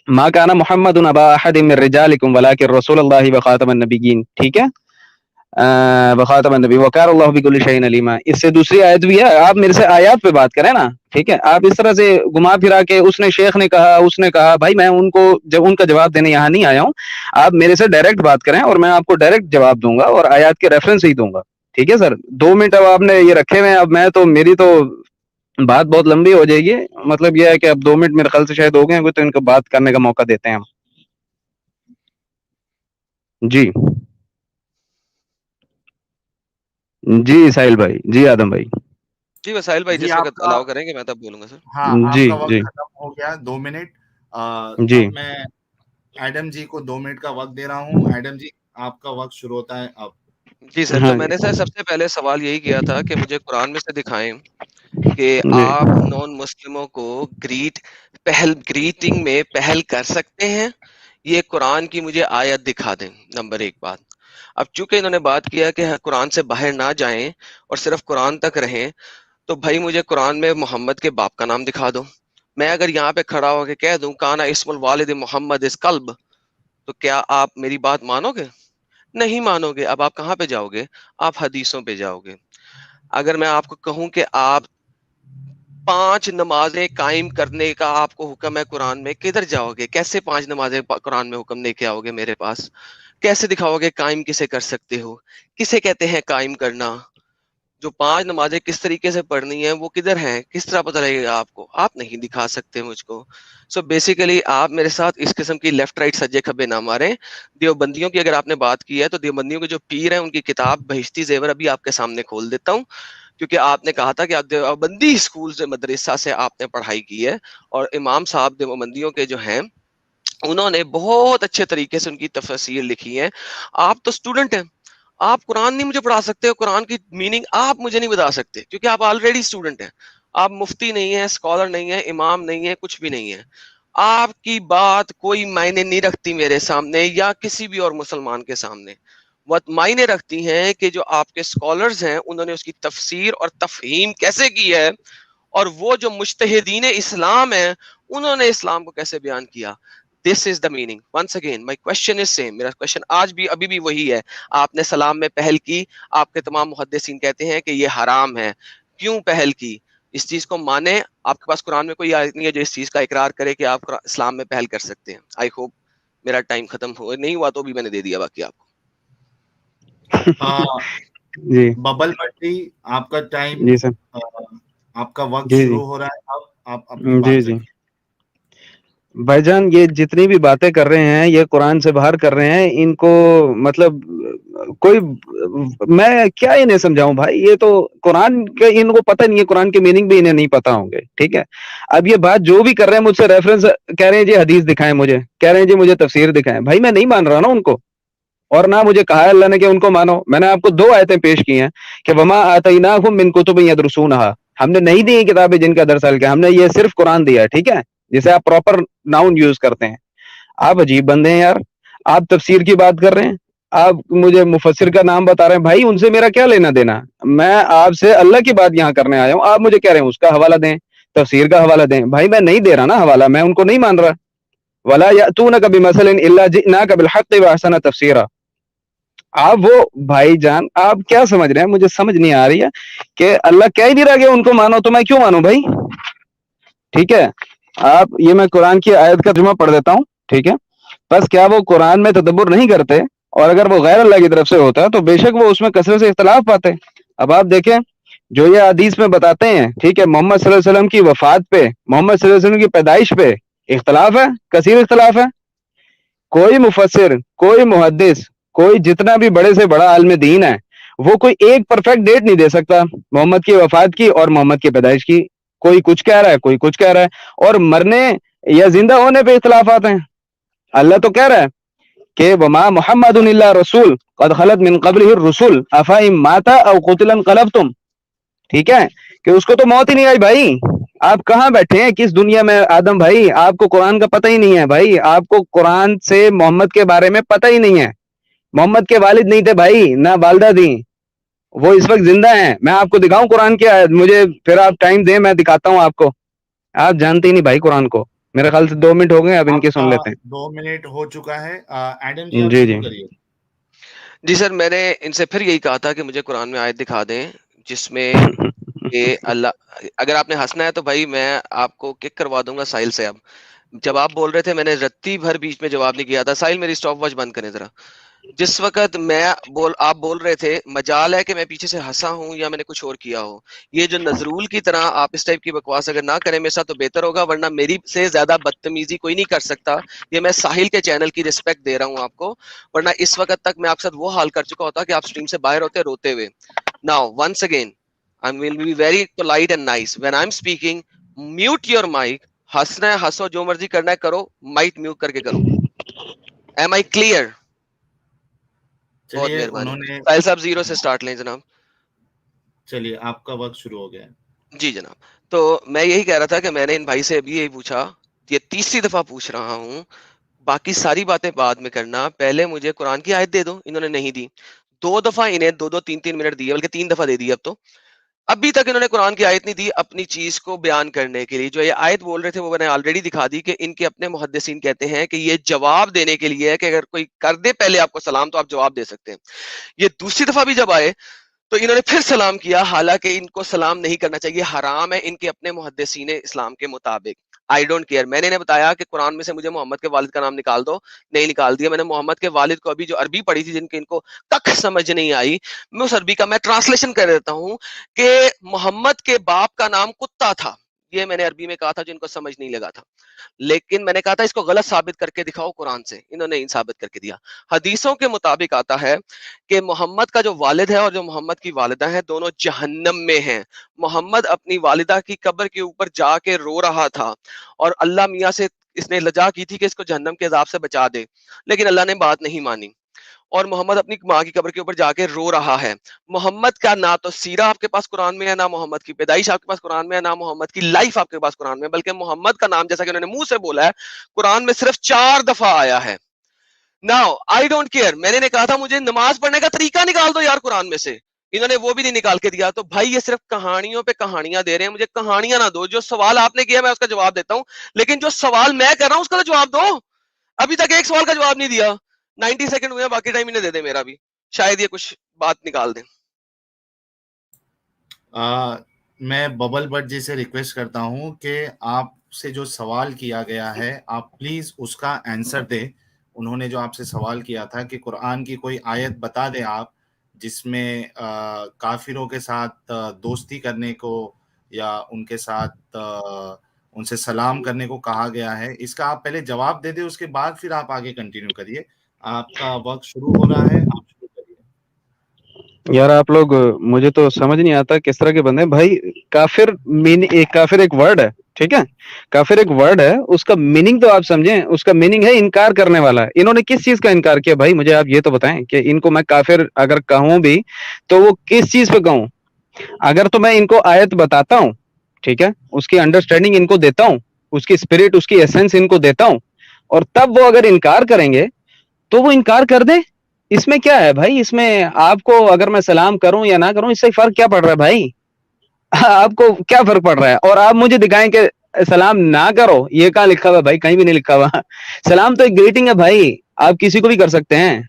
ما کان محمد ابا احد من رجالکم ولکن رسول اللہ وخاتم النبیین, ٹھیک ہے, وخاتم النبی وکان اللہ بکل شیء علیما. اس سے دوسری آیت بھی ہے, آپ میرے سے آیات پہ بات کریں نا, ٹھیک ہے, آپ اس طرح سے گھما پھرا کے اس نے شیخ نے کہا, اس نے کہا, بھائی میں ان کو جب ان کا جواب دینے یہاں نہیں آیا ہوں, آپ میرے سے ڈائریکٹ بات کریں اور میں آپ کو ڈائریکٹ جواب دوں گا اور آیات کے ریفرنس ہی دوں گا, ٹھیک ہے سر. 2 منٹ اب آپ نے یہ رکھے ہوئے ہیں, اب میں تو میری تو بات بہت لمبی ہو جائے گی, مطلب یہ ہے کہ اب 2 منٹ میرے خیال سے شاید ہو گئے ہیں, تو ان کو بات کرنے کا موقع دیتے ہیں ہم. جی جی ساحل بھائی, جی آدم بھائی, جی وسائل بھائی جی جس آپ وقت کا الاؤ کریں گے میں تب بولوں گا سر. ہاں آپ جی کا وقت جی ختم ہو گیا, 2 منٹ. جی اب میں ایڈم جی کو 2 منٹ کا وقت دے رہا ہوں. ایڈم جی آپ کا وقت شروع ہوتا ہے اب. جی سر, تو ہاں میں جی نے سر سب سے پہلے سوال یہی کیا تھا کہ مجھے قرآن میں سے دکھائیں کہ جی آپ نان مسلموں کو گریٹنگ میں پہل کر سکتے ہیں, یہ قرآن کی مجھے آیت دکھا دیں. نمبر 1 بات. اب چونکہ انہوں نے بات کیا کہ قرآن سے باہر نہ جائیں اور صرف قرآن تک رہیں, تو بھائی مجھے قرآن میں محمد کے باپ کا نام دکھا دو. میں اگر یہاں پہ کھڑا ہو کے کہہ دوں کانا اسم الوالد محمد اس قلب, تو کیا آپ میری بات مانو گے؟ نہیں مانو گے. اب آپ کہاں پہ جاؤ گے؟ آپ حدیثوں پہ جاؤ گے. اگر میں آپ کو کہوں کہ آپ 5 نمازیں قائم کرنے کا آپ کو حکم ہے قرآن میں, کدھر جاؤ گے؟ کیسے 5 نمازیں قرآن میں حکم لے کے آؤ گے میرے پاس؟ کیسے دکھاؤ گے قائم کسے کر سکتے ہو؟ کسے کہتے ہیں قائم کرنا؟ جو 5 نمازیں کس طریقے سے پڑھنی ہیں وہ کدھر ہیں؟ کس طرح پتہ لگے گا آپ کو؟ آپ نہیں دکھا سکتے مجھ کو. سو بیسیکلی آپ میرے ساتھ اس قسم کی لیفٹ رائٹ سجے کھبے نہ ماریں. دیوبندیوں کی اگر آپ نے بات کی ہے تو دیوبندیوں کے جو پیر ہیں ان کی کتاب بہشتی زیور ابھی آپ کے سامنے کھول دیتا ہوں, کیونکہ آپ نے کہا تھا کہ آپ دیوبندی اسکول سے مدرسہ سے آپ نے پڑھائی کی ہے, اور امام صاحب دیوبندیوں کے جو ہیں انہوں نے بہت اچھے طریقے سے ان کی تفسیر لکھی ہے. آپ تو اسٹوڈنٹ ہیں, آپ قرآن نہیں مجھے پڑھا سکتے, قرآن کی میننگ آپ مجھے نہیں بتا سکتے, کیونکہ آپ آلریڈی اسٹوڈنٹ ہیں. آپ مفتی نہیں ہیں, اسکالر نہیں ہیں, امام نہیں ہیں, کچھ بھی نہیں ہے. آپ کی بات کوئی معنی نہیں رکھتی میرے سامنے یا کسی بھی اور مسلمان کے سامنے. بہت معنی رکھتی ہیں کہ جو آپ کے اسکالرز ہیں انہوں نے اس کی تفسیر اور تفہیم کیسے کی ہے, اور وہ جو مجتہدین اسلام ہیں انہوں نے اسلام کو کیسے بیان کیا. This is the meaning. Once again, my question is same. میرا question آج بھی ابھی بھی وہی ہے. آپ نے سلام میں پہل کی, آپ کے تمام محدثین کہتے ہیں کہ یہ حرام ہے. کیوں پہل کی؟ اس چیز کو مانے. آپ کے پاس قرآن میں کوئی آیت نہیں ہے جو اس چیز کا اقرار کرے کہ آپ اسلام میں پہل کر سکتے ہیں. آئی ہوپ میرا ٹائم ختم ہو نہیں ہوا تو بھی میں نے دے دیا باقی آپ کو. جی ببل بٹی آپ کا ٹائم, جی سر, آپ کا وقت جی جی شروع ہو رہا ہے, اب آپ اپنی جی بات جی رکھیں. بھائی جان, یہ جتنی بھی باتیں کر رہے ہیں یہ قرآن سے باہر کر رہے ہیں, ان کو مطلب کوئی میں کیا انہیں سمجھاؤں بھائی, یہ تو قرآن کے ان کو پتہ نہیں ہے, قرآن کے میننگ بھی انہیں نہیں پتا ہوں گے, ٹھیک ہے. اب یہ بات جو بھی کر رہے ہیں مجھ سے ریفرنس کہہ رہے ہیں, جی حدیث دکھائیں مجھے, کہہ رہے ہیں جی مجھے تفسیر دکھائیں. بھائی میں نہیں مان رہا نا ان کو, اور نہ مجھے کہا ہے اللہ نے کہ ان کو مانو. میں نے آپ کو 2 آیتیں پیش کی ہیں کہ وما آتیناہم من کتب یدرسونہا, ہم نے نہیں دی کتابیں جن کا درس ہلکا ہے, ہم نے یہ صرف قرآن دیا ہے, ٹھیک ہے, جسے آپ پراپر ناؤن یوز کرتے ہیں. آپ عجیب بندے ہیں یار, آپ تفسیر کی بات کر رہے ہیں, آپ مجھے مفسر کا نام بتا رہے ہیں. بھائی ان سے میرا کیا لینا دینا, میں آپ سے اللہ کی بات یہاں کرنے آیا ہوں, آپ مجھے کہہ رہے ہیں اس کا حوالہ دیں, تفسیر کا حوالہ دیں. بھائی میں نہیں دے رہا نا حوالہ, میں ان کو نہیں مان رہا. ولا یاتونک بمثل الا جئناک بالحق واحسن تفسیرا. آپ وہ بھائی جان آپ کیا سمجھ رہے ہیں, مجھے سمجھ نہیں آ رہی ہے کہ اللہ کہہ ہی نہیں رہا کہ ان کو مانو, تو میں کیوں مانوں بھائی, ٹھیک ہے. آپ یہ میں قرآن کی آیت کا ترجمہ پڑھ دیتا ہوں, ٹھیک ہے. بس کیا وہ قرآن میں تدبر نہیں کرتے, اور اگر وہ غیر اللہ کی طرف سے ہوتا ہے تو بے شک وہ اس میں کثرت سے اختلاف پاتے. اب آپ دیکھیں جو یہ حدیث میں بتاتے ہیں, ٹھیک ہے, محمد صلی اللہ علیہ وسلم کی وفات پہ, محمد صلی اللہ علیہ وسلم کی پیدائش پہ اختلاف ہے, کثیر اختلاف ہے. کوئی مفسر, کوئی محدث, کوئی جتنا بھی بڑے سے بڑا عالم دین ہے, وہ کوئی ایک پرفیکٹ ڈیٹ نہیں دے سکتا محمد کی وفات کی اور محمد کی پیدائش کی. کوئی کچھ کہہ رہا ہے, کوئی کچھ کہہ رہا ہے, اور مرنے یا زندہ ہونے پہ اختلافات ہیں. اللہ تو کہہ رہا ہے کہ وما محمد الا رسول قد خلت من قبلہ الرسل افئن مات او قتل انقلبتم. ٹھیک ہے, کہ اس کو تو موت ہی نہیں آئی بھائی. آپ کہاں بیٹھے ہیں, کس دنیا میں آدم بھائی؟ آپ کو قرآن کا پتہ ہی نہیں ہے بھائی, آپ کو قرآن سے محمد کے بارے میں پتہ ہی نہیں ہے. محمد کے والد نہیں تھے بھائی, نہ والدہ تھی, وہ اس وقت زندہ ہیں. میں آپ کو دکھاؤں قرآن کی آیت؟ مجھے پھر آپ ٹائم دیں, میں دکھاتا ہوں آپ کو. آپ جانتے ہی نہیں بھائی قرآن کو. میرے خیال سے 2 منٹ ہو گئے, اب ان آپ کی کا سن لیتے 2 منٹ ہو چکا ہے. ایڈم جی ہیں. آپ جی شروع جی کریے. جی سر, میں نے ان سے پھر یہی کہا تھا کہ مجھے قرآن میں آیت دکھا دیں جس میں کہ اللہ, اگر آپ نے ہنسنا ہے تو بھائی میں آپ کو کک کروا دوں گا ساحل سے. اب جب آپ بول رہے تھے میں نے رتی بھر بیچ میں جواب نہیں کیا تھا. ساحل میری اسٹاپ واچ بند کریں ذرا. جس وقت آپ بول رہے تھے مجال ہے کہ میں پیچھے سے ہنسا ہوں یا میں نے کچھ اور کیا ہو. یہ جو نظرول کی طرح آپ اس ٹائپ کی بکواس اگر نہ کریں میرے ساتھ تو بہتر ہوگا, ورنہ میری سے زیادہ بدتمیزی کوئی نہیں کر سکتا. یہ میں ساحل کے چینل کی رسپیکٹ دے رہا ہوں آپ کو, ورنہ اس وقت تک میں آپ کے ساتھ وہ حال کر چکا ہوتا کہ آپ اسٹریم سے باہر ہوتے روتے ہوئے. Now once again I will be very polite and nice. When I'm speaking, mute your mic. ہنسنا ہے ہنسو, جو مرضی کرنا ہے کرو, مائک میوٹ کر کے کرو. Am I clear? بہت چلیے مہربانی. انہوں نے ساحل صاحب 0 سے سٹارٹ لیں جناب. چلیے آپ کا وقت شروع ہو گیا. جی جناب, تو میں یہی کہہ رہا تھا کہ میں نے ان بھائی سے ابھی یہی پوچھا, یہ تیسری دفعہ پوچھ رہا ہوں, باقی ساری باتیں بعد میں کرنا, پہلے مجھے قرآن کی آیت دے دو. انہوں نے نہیں دی. 2 دفعہ انہیں 2-3 منٹ دیے, بلکہ 3 دفعہ دے دی اب تو. ابھی تک انہوں نے قرآن کی آیت نہیں دی اپنی چیز کو بیان کرنے کے لیے. جو یہ آیت بول رہے تھے وہ میں نے آلریڈی دکھا دی کہ ان کے اپنے محدثین کہتے ہیں کہ یہ جواب دینے کے لیے ہے کہ اگر کوئی کر دے پہلے آپ کو سلام تو آپ جواب دے سکتے ہیں. یہ دوسری دفعہ بھی جب آئے تو انہوں نے پھر سلام کیا, حالانکہ ان کو سلام نہیں کرنا چاہیے, حرام ہے ان کے اپنے محدثین اسلام کے مطابق. I don't care. میں نے انہیں بتایا کہ قرآن میں سے مجھے محمد کے والد کا نام نکال دو, نہیں نکال دیا. میں نے محمد کے والد کو ابھی جو عربی پڑھی تھی جن کی ان کو کخ سمجھ نہیں آئی, میں اس عربی کا میں ٹرانسلیشن کر دیتا ہوں کہ محمد کے باپ کا نام کتا تھا. یہ میں نے عربی میں کہا تھا جن کو سمجھ نہیں لگا تھا, لیکن میں نے کہا تھا اس کو غلط ثابت کر کے دکھاؤ قرآن سے. انہوں نے ثابت کر کے دیا. حدیثوں کے مطابق آتا ہے کہ محمد کا جو والد ہے اور جو محمد کی والدہ ہیں دونوں جہنم میں ہیں. محمد اپنی والدہ کی قبر کے اوپر جا کے رو رہا تھا اور اللہ میاں سے اس نے لجا کی تھی کہ اس کو جہنم کے عذاب سے بچا دے, لیکن اللہ نے بات نہیں مانی اور محمد اپنی ماں کی قبر کے اوپر جا کے رو رہا ہے. محمد کا نہ تو سیرہ آپ کے پاس قرآن میں ہے, نہ محمد کی پیدائش آپ کے پاس قرآن میں ہے, نہ محمد کی لائف آپ کے پاس قرآن میں ہے, بلکہ محمد کا نام جیسا کہ انہوں نے منہ سے بولا ہے قرآن میں صرف 4 دفعہ آیا ہے. Now, I don't care. میں نے کہا تھا مجھے نماز پڑھنے کا طریقہ نکال دو یار قرآن میں سے, انہوں نے وہ بھی نہیں نکال کے دیا. تو بھائی یہ صرف کہانیوں پہ کہانیاں دے رہے ہیں, مجھے کہانیاں نہ دو. جو سوال آپ نے کیا میں اس کا جواب دیتا ہوں, لیکن جو سوال میں کر رہا ہوں اس کا تو جواب دو. ابھی تک ایک سوال کا جواب نہیں دیا. 90 سیکنڈ ہوئے, باقی ٹائم انہیں دے دیں میرا بھی, شاید یہ کچھ بات نکال دیں. میں ببل بٹ جی سے ریکویسٹ کرتا ہوں کہ آپ سے جو سوال کیا گیا ہے آپ پلیز اس کا آنسر دیں. انہوں نے جو آپ سے سوال کیا تھا کہ قرآن کی کوئی آیت بتا دیں آپ جس میں کافروں کے ساتھ دوستی کرنے کو یا ان کے ساتھ ان سے سلام کرنے کو کہا گیا ہے. اس کا آپ پہلے جواب دے دیں, اس کے بعد پھر آپ آگے کنٹینیو کریے. آپ کا وقت شروع ہو رہا ہے, آپ شروع کریے. یار آپ لوگ, مجھے تو سمجھ نہیں آتا کس طرح کے بندے ہیں بھائی. کافر کافر ایک ورڈ ہے, ٹھیک ہے, کافر ایک ورڈ ہے, اس کا میننگ تو آپ سمجھیں. اس کا میننگ ہے انکار کرنے والا. انہوں نے کس چیز کا انکار کیا بھائی؟ مجھے آپ یہ تو بتائیں کہ ان کو میں کافر اگر کہوں بھی تو وہ کس چیز پہ کہوں؟ اگر تو میں ان کو آیت بتاتا ہوں, ٹھیک ہے, اس کی انڈرسٹینڈنگ ان کو دیتا ہوں, اس کی اسپرٹ, اس کی ایسنس ان کو دیتا ہوں, اور تب وہ اگر انکار کریں گے تو وہ انکار کر دیں. اس میں کیا ہے بھائی؟ اس میں آپ کو اگر میں سلام کروں یا نہ کروں اس سے فرق کیا پڑ رہا ہے بھائی؟ آپ کو کیا فرق پڑ رہا ہے؟ اور آپ مجھے دکھائیں کہ سلام نہ کرو, یہ کہاں لکھا ہوا بھائی؟ کہیں بھی نہیں لکھا ہوا. سلام تو ایک گریٹنگ ہے بھائی, آپ کسی کو بھی کر سکتے ہیں.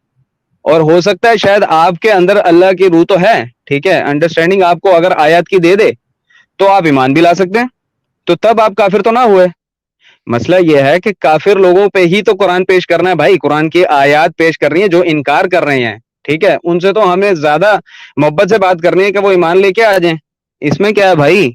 اور ہو سکتا ہے شاید آپ کے اندر اللہ کی روح تو ہے, ٹھیک ہے, انڈرسٹینڈنگ آپ کو اگر آیات کی دے دے تو آپ ایمان بھی لا سکتے ہیں, تو تب آپ کافر تو نہ ہوئے. مسئلہ یہ ہے کہ کافر لوگوں پہ ہی تو قرآن پیش کرنا ہے بھائی. قرآن کی آیات پیش کر رہی ہیں جو انکار کر رہے ہیں, ٹھیک ہے, ان سے تو ہمیں زیادہ محبت سے بات کرنی ہے کہ وہ ایمان لے کے آ جائیں. اس میں کیا ہے بھائی؟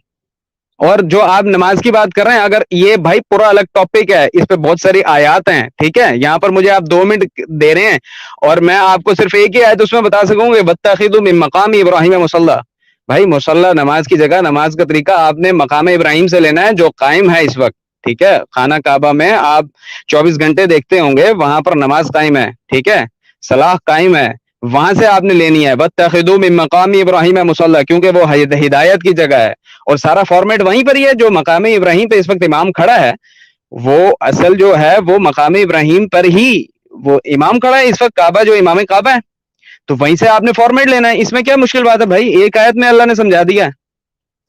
اور جو آپ نماز کی بات کر رہے ہیں, اگر یہ بھائی پورا الگ ٹاپک ہے, اس پہ بہت ساری آیات ہیں, ٹھیک ہے, یہاں پر مجھے آپ 2 منٹ دے رہے ہیں اور میں آپ کو صرف ایک ہی آیت اس میں بتا سکوں کہ وَاتَّخِذُوا مِن مَقَامِ إِبْرَاهِيمَ مُصَلًّى. بھائی مصلی نماز کی جگہ, نماز کا طریقہ آپ نے مقام ابراہیم سے لینا ہے جو قائم ہے اس وقت, ٹھیک ہے. خانہ کعبہ میں آپ 24 گھنٹے دیکھتے ہوں گے, وہاں پر نماز قائم ہے, ٹھیک ہے, صلاح قائم ہے, وہاں سے آپ نے لینی ہے وَاتَّخِذُوا مِن مَقَامِ إِبْرَاهِيمَ مُصَلًّى، کیونکہ وہ ہدایت کی جگہ ہے اور سارا فارمیٹ وہیں پر ہی ہے. جو مقام ابراہیم پہ اس وقت امام کھڑا ہے وہ اصل جو ہے وہ مقام ابراہیم پر ہی وہ امام کھڑا ہے اس وقت، کعبہ جو امام کعبہ ہے، تو وہیں سے آپ نے فارمیٹ لینا ہے. اس میں کیا مشکل بات ہے بھائی؟ ایک آیت میں اللہ نے سمجھا دیا ہے.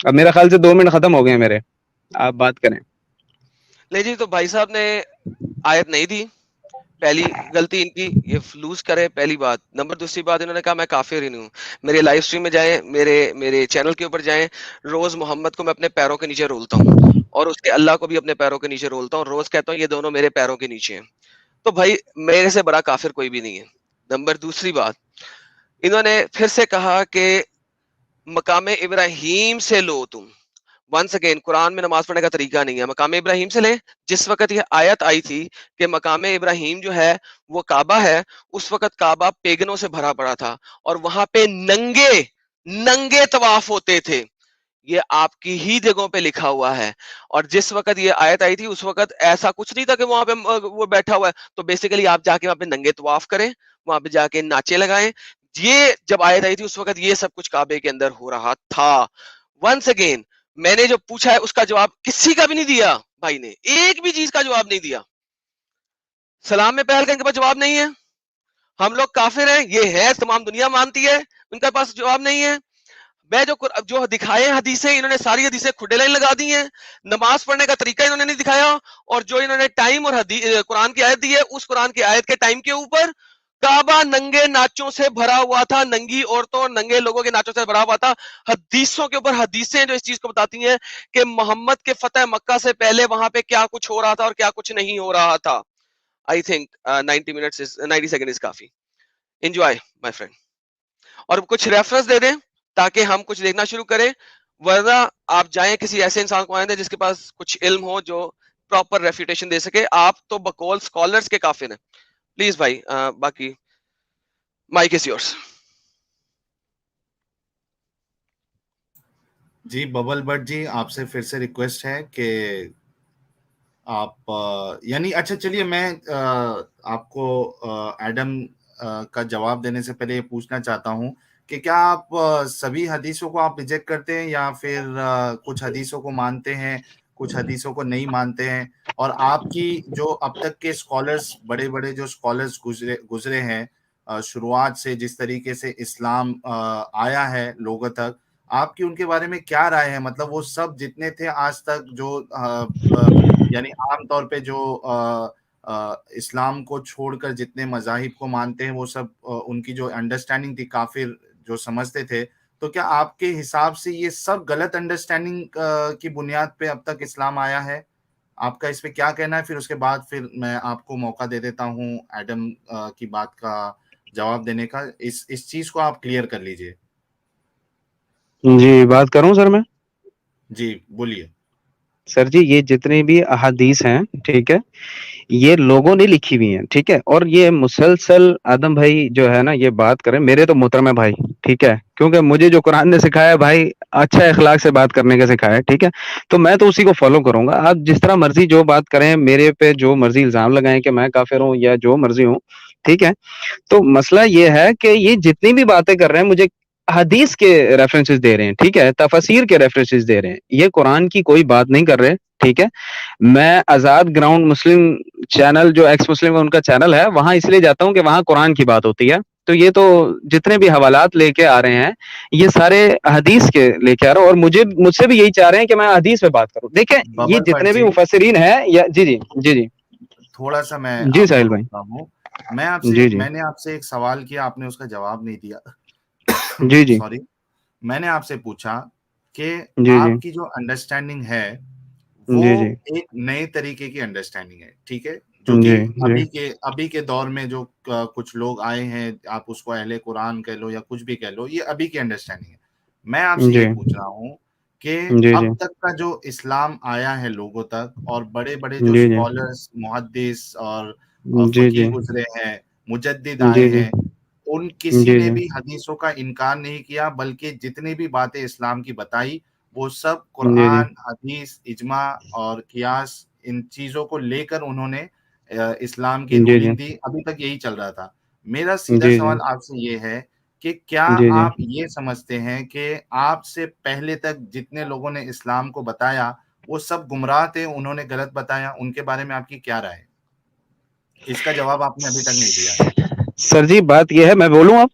اب میرا خیال سے 2 منٹ ختم ہو گئے ہیں میرے، آپ بات کریں. نہیں جی، تو بھائی صاحب نے آیت نہیں دی، پہلی غلطی ان کی، یہ فلوس کرے پہلی بات. نمبر دوسری بات، انہوں نے کہا میں کافر ہی نہیں ہوں. میرے لائیو سٹریم میں جائیں، میرے چینل کے اوپر جائیں، روز محمد کو میں اپنے پیروں کے نیچے رولتا ہوں اور اس کے اللہ کو بھی اپنے پیروں کے نیچے رولتا ہوں، روز کہتا ہوں یہ دونوں میرے پیروں کے نیچے ہیں. تو بھائی میرے سے بڑا کافر کوئی بھی نہیں ہے. نمبر دوسری بات، انہوں نے پھر سے کہا کہ مقام ابراہیم سے لو تم. ونس اگین قرآن میں نماز پڑھنے کا طریقہ نہیں ہے. مقام ابراہیم سے لیں. جس وقت یہ آیت آئی تھی کہ مقام ابراہیم جو ہے وہ کعبہ ہے، اس وقت کعبہ پیگنوں سے بھرا پڑا تھا اور وہاں پہ ننگے طواف ہوتے تھے. یہ آپ کی ہی جگہوں پہ لکھا ہوا ہے. اور جس وقت یہ آیت آئی تھی اس وقت ایسا کچھ نہیں تھا کہ وہاں پہ وہ بیٹھا ہوا ہے. تو بیسیکلی آپ جا کے وہاں پہ ننگے طواف کریں، وہاں پہ جا کے ناچے لگائیں. یہ جب آیت آئی تھی اس وقت یہ سب کچھ کعبے کے اندر ہو رہا تھا. ونس اگین میں نے جو پوچھا ہے اس کا جواب کسی کا بھی نہیں دیا. بھائی نے ایک بھی چیز کا جواب نہیں دیا. سلام میں پہل کا ان کے پاس جواب نہیں ہے. ہم لوگ کافر ہیں، یہ ہے تمام دنیا مانتی ہے، ان کے پاس جواب نہیں ہے. میں جو دکھائے حدیثیں، انہوں نے ساری حدیثیں کھڈے لائن لگا دی ہیں. نماز پڑھنے کا طریقہ انہوں نے نہیں دکھایا، اور جو انہوں نے ٹائم اور قرآن کی آیت دی ہے، اس قرآن کی آیت کے ٹائم کے اوپر کعبہ ننگے ناچوں سے بھرا ہوا تھا، ننگی عورتوں اور ننگے لوگوں کے ناچوں سے بھرا ہوا تھا. حدیثوں کے اوپر حدیثیں جو اس چیز کو بتاتی ہیں کہ محمد کے فتح مکہ سے پہلے وہاں پہ کیا کچھ ہو رہا تھا اور کیا کچھ نہیں ہو رہا تھا. I think 90 second is coffee. Enjoy my friend. اور کچھ ریفرنس دے دیں تاکہ ہم کچھ دیکھنا شروع کریں، ورنہ آپ جائیں کسی ایسے انسان کو آئیں دیں جس کے پاس کچھ علم ہو، جو پراپر ریفیوٹیشن دے سکے. آپ تو بقول اسکالرز کے کافر ہیں. پلیز بھائی باقی مائک از یورس. جی ببل بٹ جی، آپ سے پھر سے ریکویسٹ ہے کہ آپ یعنی اچھا چلیے میں آپ کو ایڈم کا جواب دینے سے پہلے یہ پوچھنا چاہتا ہوں کہ کیا آپ سبھی حدیثوں کو آپ ریجیکٹ کرتے ہیں یا پھر کچھ حدیثوں کو مانتے ہیں، کچھ حدیثوں کو نہیں مانتے ہیں؟ اور آپ کی جو اب تک کے اسکالرس، بڑے بڑے جو اسکالرس گزرے ہیں شروعات سے، جس طریقے سے اسلام آیا ہے لوگوں تک، آپ کی ان کے بارے میں کیا رائے ہے؟ مطلب وہ سب جتنے تھے آج تک، جو یعنی عام طور پہ جو اسلام کو چھوڑ کر جتنے مذاہب کو مانتے ہیں، وہ سب ان کی جو انڈرسٹینڈنگ تھی، کافر جو سمجھتے تھے، تو کیا آپ کے حساب سے یہ سب غلط انڈرسٹینڈنگ کی بنیاد پہ اب تک اسلام آیا ہے؟ آپ کا اس پہ کیا کہنا ہے؟ پھر اس کے بعد پھر میں آپ کو موقع دے دیتا ہوں ایڈم کی بات کا جواب دینے کا. اس چیز کو آپ کلیئر کر لیجئے. جی بات کروں سر میں؟ جی بولیے. سر جی یہ جتنے بھی احادیث ہیں، ٹھیک ہے، یہ لوگوں نے لکھی ہوئی ہیں، ٹھیک ہے، اور یہ مسلسل آدم بھائی جو ہے نا یہ بات کریں، میرے تو محترم ہے بھائی، ٹھیک ہے، کیونکہ مجھے جو قرآن نے سکھایا بھائی، اچھا اخلاق سے بات کرنے کا سکھایا ہے، ٹھیک ہے، تو میں تو اسی کو فالو کروں گا. آپ جس طرح مرضی جو بات کریں، میرے پہ جو مرضی الزام لگائیں کہ میں کافر ہوں یا جو مرضی ہوں، ٹھیک ہے. تو مسئلہ یہ ہے کہ یہ جتنی بھی باتیں کر رہے ہیں مجھے حدیث کے ریفرنسز دے رہے ہیں، ٹھیک ہے، تفاسیر کے ریفرنسز دے رہے ہیں، یہ قرآن کی کوئی بات نہیں کر رہے، ٹھیک ہے. میں آزاد گراؤنڈ مسلم چینل، جو ایکس مسلم ان کا چینل ہے، وہاں اس لیے جاتا ہوں کہ وہاں قرآن کی بات ہوتی ہے. تو یہ تو جتنے بھی حوالات لے کے آ رہے ہیں یہ سارے حدیث کے لے کے آ رہے ہیں، اور مجھ سے بھی یہی چاہ رہے ہیں کہ میں حدیث پہ بات کروں. دیکھیں یہ ببل بٹ جتنے بھی جی، مفسرین ہیں یا جی جی جی جی تھوڑا سا میں جی آپ کو ساحل بھائی، روکتا ہوں. جی جی میں نے آپ سے ایک سوال کیا، آپ نے اس کا جواب نہیں دیا. جی جی سوری. میں نے آپ سے پوچھا کہ جی جی آپ کی جو انڈرسٹینڈنگ ہے وہ جی جی ایک نئے طریقے کی انڈرسٹینڈنگ ہے، ٹھیک ہے، جو کہ جی جی ابھی کے دور میں جو کچھ لوگ آئے ہیں، آپ اس کو اہل قرآن کہہ لو یا کچھ بھی کہہ لو، یہ ابھی کی انڈرسٹینڈنگ ہے. میں آپ سے جی یہ پوچھ رہا ہوں کہ جی اب جی تک کا جو اسلام آیا ہے لوگوں تک، اور بڑے بڑے جو جی جی اسکالرس، محدث اور جی فقیہ جی گزرے ہیں، مجدد جی آئے جی ہیں، ان کسی جی نے جی بھی حدیثوں کا انکار نہیں کیا، بلکہ جتنی بھی باتیں اسلام کی بتائی وہ سب جی جی قرآن، حدیث، اجماع اور قیاس، ان چیزوں کو لے کر انہوں نے اسلام کی جی جی رولنگ دی. ابھی تک یہی چل رہا تھا. میرا سیدھا جی سوال جی آپ سے یہ ہے کہ کیا جی جی آپ یہ سمجھتے ہیں کہ آپ سے پہلے تک جتنے لوگوں نے اسلام کو بتایا وہ سب گمراہ تھے، انہوں نے غلط بتایا؟ ان کے بارے میں آپ کی کیا رائے ہے؟ اس کا جواب آپ نے ابھی تک نہیں دیا ہے۔ سر جی بات یہ ہے، میں بولوں اب؟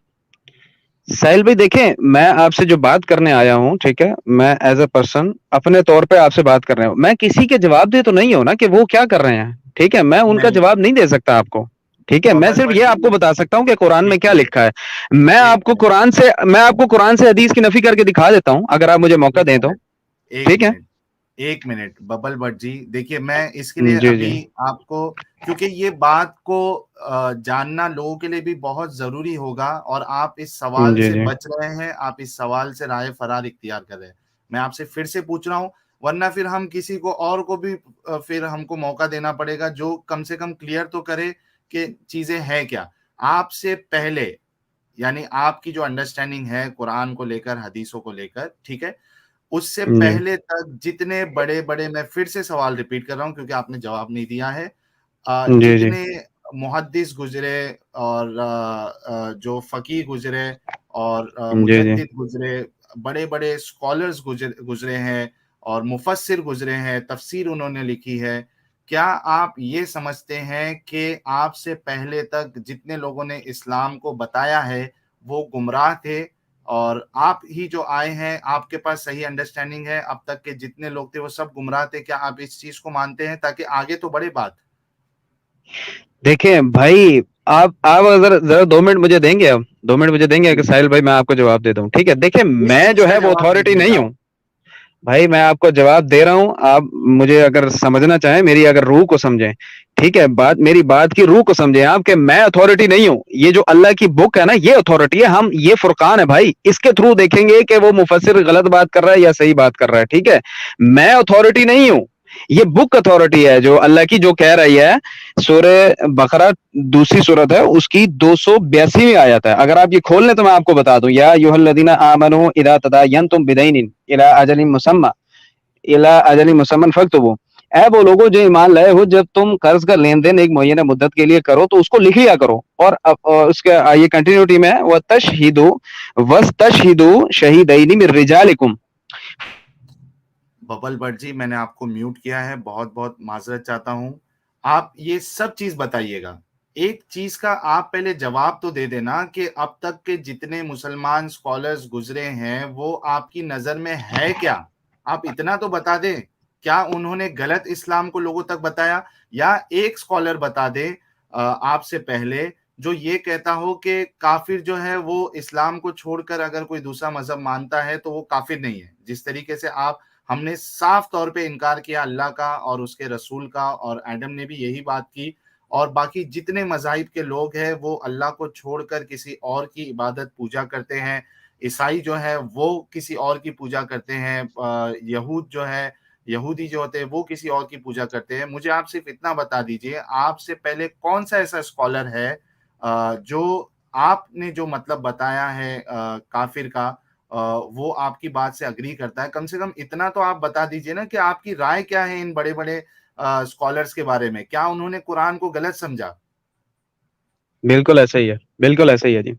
ساحل بھائی دیکھیں، میں آپ سے جو بات کرنے آیا ہوں، ٹھیک ہے، میں ایز اے پرسن اپنے طور پہ آپ سے بات کر رہا ہوں، میں کسی کے جواب دے تو نہیں ہوں نا کہ وہ کیا کر رہے ہیں، ٹھیک ہے، میں ان کا نہیں، جواب نہیں دے سکتا آپ کو، ٹھیک ہے، میں ببل صرف بٹ یہ جی، آپ کو بتا سکتا ہوں کہ قرآن میں ایک کیا منٹ، لکھا ہے۔ میں ایک آپ کو منٹ، قرآن سے حدیث کی نفی کر کے دکھا دیتا ہوں اگر آپ مجھے موقع ایک دیں تو، منٹ، ایک ٹھیک ہے۔ منٹ، ایک منٹ ببل بٹ جی، دیکھیے میں اس کے لیے جی ابھی جی آپ کو، کیونکہ یہ بات کو جاننا لوگوں کے لیے بھی بہت ضروری ہوگا، اور آپ اس سوال جی سے جی بچ رہے ہیں، آپ اس سوال سے رائے فرار اختیار کر رہے ہیں۔ میں آپ سے پھر سے پوچھ رہا ہوں، ورنہ پھر ہم کسی کو اور کو بھی پھر ہم کو موقع دینا پڑے گا جو کم سے کم کلیئر تو کرے کہ چیزیں ہیں کیا۔ آپ سے پہلے، یعنی آپ کی جو انڈرسٹینڈنگ ہے قرآن کو لے کر، حدیثوں کو لے کر، ٹھیک ہے، اس سے جی پہلے تک جتنے بڑے بڑے، میں پھر سے سوال ریپیٹ کر رہا ہوں کیونکہ آپ نے جواب نہیں دیا ہے، جی جی جتنے محدث گزرے اور جو فقیہ گزرے اور جی جی مجدد گزرے، بڑے بڑے اسکالرز گزرے ہیں اور مفسر گزرے ہیں، تفسیر انہوں نے لکھی ہے، کیا آپ یہ سمجھتے ہیں کہ آپ سے پہلے تک جتنے لوگوں نے اسلام کو بتایا ہے وہ گمراہ تھے، اور آپ ہی جو آئے ہیں، آپ کے پاس صحیح انڈرسٹینڈنگ ہے، اب تک کے جتنے لوگ تھے وہ سب گمراہ تھے؟ کیا آپ اس چیز کو مانتے ہیں تاکہ آگے تو بڑھے بات؟ دیکھیں بھائی، آپ اگر ذرا 2 منٹ مجھے دیں گے، اب 2 منٹ مجھے دیں گے کہ جی، ساحل بھائی میں آپ کو جواب دے دوں، ٹھیک ہے؟ دیکھیں اس میں چیز جو کا ہے وہ جواب اتھارٹی دیجیے نہیں گا۔ ہوں بھائی، میں آپ کو جواب دے رہا ہوں، آپ مجھے اگر سمجھنا چاہیں، میری اگر روح کو سمجھیں، ٹھیک ہے، میری بات کی روح کو سمجھیں آپ، کہ میں اتھارٹی نہیں ہوں، یہ جو اللہ کی بک ہے نا یہ اتھارٹی ہے، یہ فرقان ہے بھائی، اس کے تھرو دیکھیں گے کہ وہ مفسر غلط بات کر رہا ہے یا صحیح بات کر رہا ہے، ٹھیک ہے، میں اتھارٹی نہیں ہوں، یہ بک اتھارٹی ہے جو اللہ کی جو کہہ رہی ہے، سورہ بقرہ دوسری سورت ہے، اس کی 282ویں آیت ہے، اگر آپ یہ کھول لیں تو میں آپ کو بتا دوں، یا ایھا الذین آمنوا اذا تداینتم بدین الی اجل مسمی فاکتبوا، اے وہ لوگوں جو ایمان لائے ہو، جب تم قرض کا لین دین ایک معینہ مدت کے لیے کرو تو اس کو لکھ لیا کرو، اور اس کے یہ کنٹینیوٹی میں وَاسْتَشْهِدُوا شَهِیدَیْنِ مِن رِجَالِکُم۔ ببل بٹ جی، میں نے آپ کو میوٹ کیا ہے، بہت بہت معذرت چاہتا ہوں۔ آپ یہ سب چیز بتائیے گا، ایک چیز کا آپ پہلے جواب تو دے دینا کہ اب تک کے جتنے مسلمان اسکالرز گزرے ہیں وہ آپ کی نظر میں ہے کیا؟ آپ اتنا تو بتا دیں، کیا انہوں نے غلط اسلام کو لوگوں تک بتایا؟ یا ایک اسکالر بتا دے آپ سے پہلے جو یہ کہتا ہو کہ کافر جو ہے وہ اسلام کو چھوڑ کر اگر کوئی دوسرا مذہب مانتا ہے تو وہ کافر نہیں ہے، جس طریقے سے ہم نے صاف طور پہ انکار کیا اللہ کا اور اس کے رسول کا، اور ایڈم نے بھی یہی بات کی، اور باقی جتنے مذاہب کے لوگ ہیں وہ اللہ کو چھوڑ کر کسی اور کی عبادت پوجا کرتے ہیں، عیسائی جو ہے وہ کسی اور کی پوجا کرتے ہیں، یہودی جو ہوتے ہیں وہ کسی اور کی پوجا کرتے ہیں۔ مجھے آپ صرف اتنا بتا دیجئے، آپ سے پہلے کون سا ایسا اسکالر ہے جو آپ نے جو مطلب بتایا ہے کافر کا، وہ آپ کی بات سے اگری کرتا ہے؟ کم سے کم اتنا تو آپ بتا دیجئے نا کہ آپ کی رائے کیا ہے ان بڑے بڑے اسکالرز کے بارے میں، کیا انہوں نے قرآن کو غلط سمجھا؟ بالکل ایسا ہی ہے، بالکل ایسا ہی ہے جی،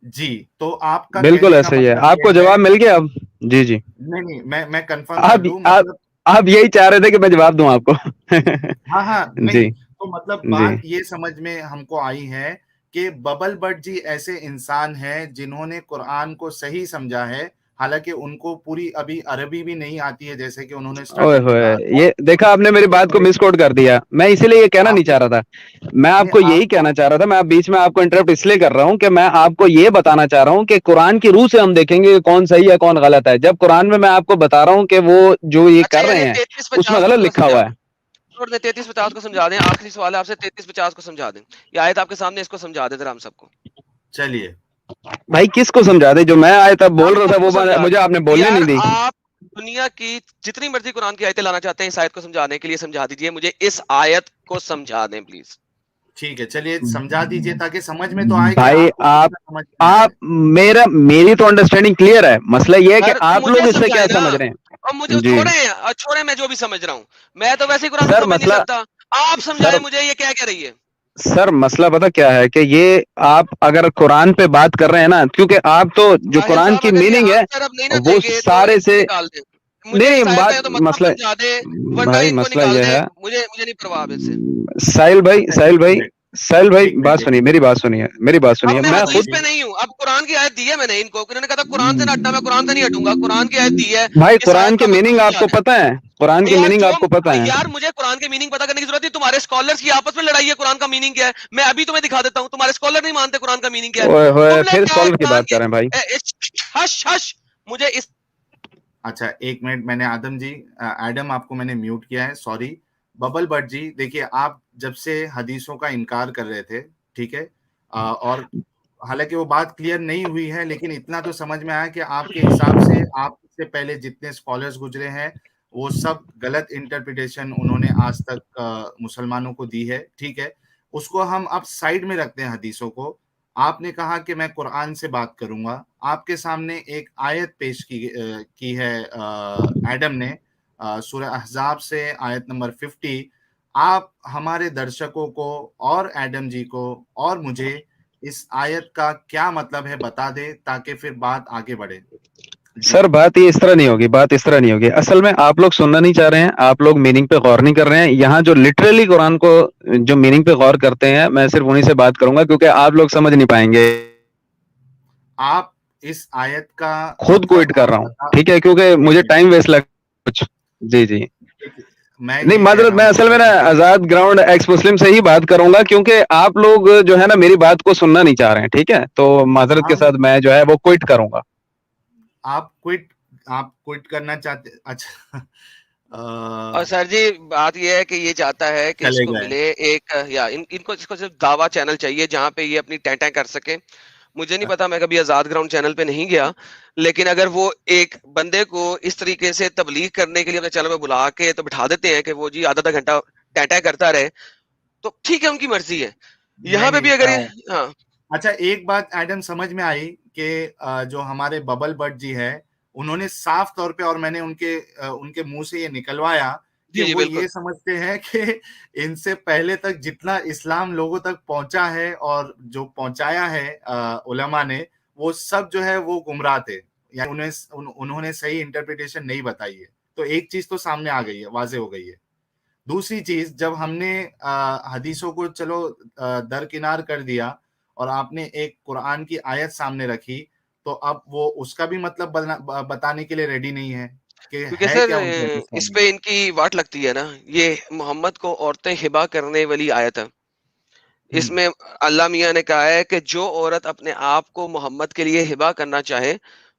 جی، تو آپ کا بالکل کہنے کا ایسا ہی ہے، مطلب آپ کو یہ ہے، جواب مل گیا اب؟ جی جی، نہیں نہیں، میں کنفرم کر آپ دوں آپ مطلب، آپ یہی چاہ رہے تھے کہ میں جواب دوں آپ کو؟ ہاں ہاں، جی نہیں تو مطلب جی، بات یہ سمجھ میں ہم کو آئی ہے کہ ببل بٹ جی ایسے انسان ہیں جنہوں نے قرآن کو صحیح سمجھا ہے، حالانکہ ان کو پوری ابھی عربی بھی نہیں آتی ہے، جیسے کہ انہوں نے اوئے سٹارٹنگ میں ہوئے، کہا تھا۔ یہ دیکھا آپ نے میری بات کو مس کوٹ کر دیا، میں اسی لیے یہ کہنا نہیں آپ نے چاہ رہا تھا، میں آپ نہیں، کو آپ یہی کو کہنا چاہ رہا تھا، میں بیچ میں آپ کو انٹرپٹ اس لیے کر رہا ہوں کہ میں آپ کو یہ بتانا چاہ رہا ہوں کہ قرآن کی روح سے ہم دیکھیں گے کہ کون صحیح ہے کون غلط ہے، جب قرآن میں آپ کو بتا رہا ہوں کہ وہ جو یہ اچھا کر یار، رہے یہ ہیں 33-50 اس میں کو غلط ذرا لکھا سمجھا ہوا دیں، ہے۔ اور 33-50 کو سمجھا دیں، آخری سوال ہے آپ سے، 33-50 کو سمجھا دیں، یہ آیت آپ کے سامنے، اس کو سمجھا دیں ذرا ہم سب کو۔ چلیے، بھائی کس کو سمجھا دے؟ جو میں آیا تھا بول ہم رہا سب تھا کو وہ سمجھا مجھے آپ نے دیں بولنے یار، نہیں دی۔ آپ دنیا کی جتنی مرضی قرآن کی آیتیں لانا چاہتے ہیں اس آیت کو سمجھانے کے لیے سمجھا دیجئے، مجھے اس آیت کو سمجھا دیں پلیز۔ ٹھیک ہے، چلیے سمجھا دیجئے تاکہ سمجھ میں تو آئے کہ بھائی آپ کو کتنا سمجھ میں آیا آپ ہے۔ میری تو انڈرسٹینڈنگ کلیئر ہے، مسئلہ یہ ہے کہ سر تو آپ مجھے لوگ اس سے سمجھائے کیا نا، سمجھ رہے اور مجھے ہیں؟ جی چھوڑے میں جو بھی سمجھ رہا ہوں، میں تو ویسے ہی قرآن کو سر، سمجھ نہیں مسئلہ سکتا، آپ سر سمجھائیں مجھے یہ کیا کہہ رہی ہے۔ سر مسئلہ پتا کیا ہے کہ یہ آپ اگر قرآن پہ بات کر رہے ہیں نا، کیونکہ آپ تو جو طاہر قرآن صاحب کی اگر یہ میننگ ہے آنسر اب نہیں نہ وہ دیں گے تو سارے ان کو سے نکال دیں. مجھے نہیں اس آیت کا بات یا تو مطلب مسئلہ سمجھا دیں ورنہ بھائی ان کو مسئلہ نکال یہ دیں. ہے مجھے نہیں پرواہ اب اس سے. ساحل بھائی اچھا ساحل ایک بھائی منٹ ساحل بھائی ایک بات منٹ سنیے، میری بات سنیے، میری بات اب سنیے. میں میں آدم حدیث خود پہ جی نہیں ہوں. اب قرآن کی آیت دی ہے میں نے ان کو، انہوں نے کہا تھا قرآن سے نہ ہٹنا، میں قرآن سے نہیں ہٹوں گا. قرآن کی آیت دی ہے، بھائی اس قرآن آیت کی کا مطلب میننگ آپ سمجھا کو دیں. پتہ ہے، قرآن کی یار میننگ جو آپ کو پتہ ہے. یار مجھے قرآن کی میننگ پتا کرنے کی ضرورت ہے. تمہارے اسکالرس کی آپس میں لڑائی ہے قرآن کا میننگ کیا ہے. میں ابھی تمہیں دکھا دیتا ہوں. تمہارے اسکالر نہیں مانتے قرآن کا میننگ کیا ہے. اوئے ہوئے تم نے پھر کہا ہے اسکالر کی قرآن بات کی. کر رہے ہیں بھائی. ہش ہش مجھے اس اچھا ایک منٹ، میں نے آدم جی ایڈم آپ کو میں نے میوٹ کیا ہے، سوری. ببل بٹ جی دیکھیے، آپ جب سے حدیثوں کا انکار کر رہے تھے، ٹھیک ہے، اور حالانکہ وہ بات کلیئر نہیں ہوئی ہے، لیکن اتنا تو سمجھ میں آیا کہ آپ کے حساب سے آپ سے پہلے جتنے اسکالرس گزرے ہیں وہ سب غلط انٹرپریٹیشن انہوں نے آج تک مسلمانوں کو دی ہے، ٹھیک ہے. اس کو ہم اب سائڈ میں رکھتے ہیں حدیثوں کو. آپ نے کہا کہ میں قرآن سے بات کروں گا. آپ کے سامنے ایک آیت پیش کی ہے ایڈم نے، سورہ احزاب سے آیت نمبر 50. آپ ہمارے درشکوں کو اور ایڈم جی کو اور مجھے اس آیت کا کیا مطلب ہے بتا دے تاکہ پھر بات آگے بڑھے. جی سر بات یہ اس طرح نہیں ہوگی، بات اس طرح نہیں ہوگی. اصل میں آپ لوگ سننا نہیں چاہ رہے ہیں، آپ لوگ میننگ پہ غور نہیں کر رہے ہیں. یہاں جو لٹرلی قرآن کو جو میننگ پہ غور کرتے ہیں، میں صرف انہی سے بات کروں گا کیونکہ آپ لوگ سمجھ نہیں پائیں گے. آپ اس آیت کا خود مطلب کوئٹ کر آپ رہا ہوں، بتا. ٹھیک ہے، کیونکہ ایک مجھے منٹ ٹائم ویسٹ لگ کچھ. جی جی میں نہیں یہ کہہ معذرت، رہا میں ہوں اصل میں نا دیکھیے آزاد گراؤنڈ ایکس مسلم سے ہی بات کروں گا کیونکہ آپ لوگ جو ہے نا میری بات کو سننا نہیں چاہ رہے ہیں، ٹھیک ہے. تو معذرت کے ہم ساتھ میں جو ہے وہ کوئٹ کروں گا. آپ کوئٹ کرنا چاہتے. اچھا اور سر جی بات یہ ہے کہ یہ چاہتا ہے کہ اس چلے کو گئے. ملے ایک یا ان کو اس کو صرف دعویٰ چینل چاہیے جہاں پہ یہ اپنی ٹیں کر سکے. مجھے نہیں پتا، میں کبھی آزاد گراؤنڈ چینل پہ نہیں گیا، لیکن اگر وہ ایک بندے کو اس طریقے سے تبلیغ کرنے کے لیے اپنے چینل پہ بلا کے تو بٹھا دیتے ہیں کہ وہ جی آدھا گھنٹہ ٹیں کرتا رہے، تو ٹھیک ہے، ان کی مرضی ہے. نہیں یہاں پہ بھی اگر ہاں اچھا ایک بات ایڈم سمجھ میں آئی کہ جو ہمارے ببل بٹ جی ہے انہوں نے صاف طور پہ، اور میں نے ان کے منہ سے یہ نکلوایا کہ جی جی وہ بالکل یہ سمجھتے ہیں کہ ان سے پہلے تک جتنا اسلام لوگوں تک پہنچا ہے اور جو پہنچایا ہے علماء نے، وہ سب جو ہے وہ گمراہ تھے، یعنی انہوں نے صحیح انٹرپریٹیشن نہیں بتائی ہے. تو ایک چیز تو سامنے آ گئی ہے، واضح ہو گئی ہے. دوسری چیز، جب ہم نے حدیثوں کو چلو درکنار کر دیا اور آپ نے ایک قرآن کی آیت سامنے رکھی، تو اب وہ اس کا بھی مطلب بتانے کے لیے ریڈی نہیں ہے کہ کیونکہ ہے سر کیا ان کی حدیث اس میں. پہ ان کی واٹ لگتی ہے نا. یہ محمد کو عورتیں ہبا کرنے والی آیت ہے. اس میں اللہ میاں نے کہا ہے کہ جو عورت اپنے آپ کو محمد کے لیے ہبا کرنا چاہے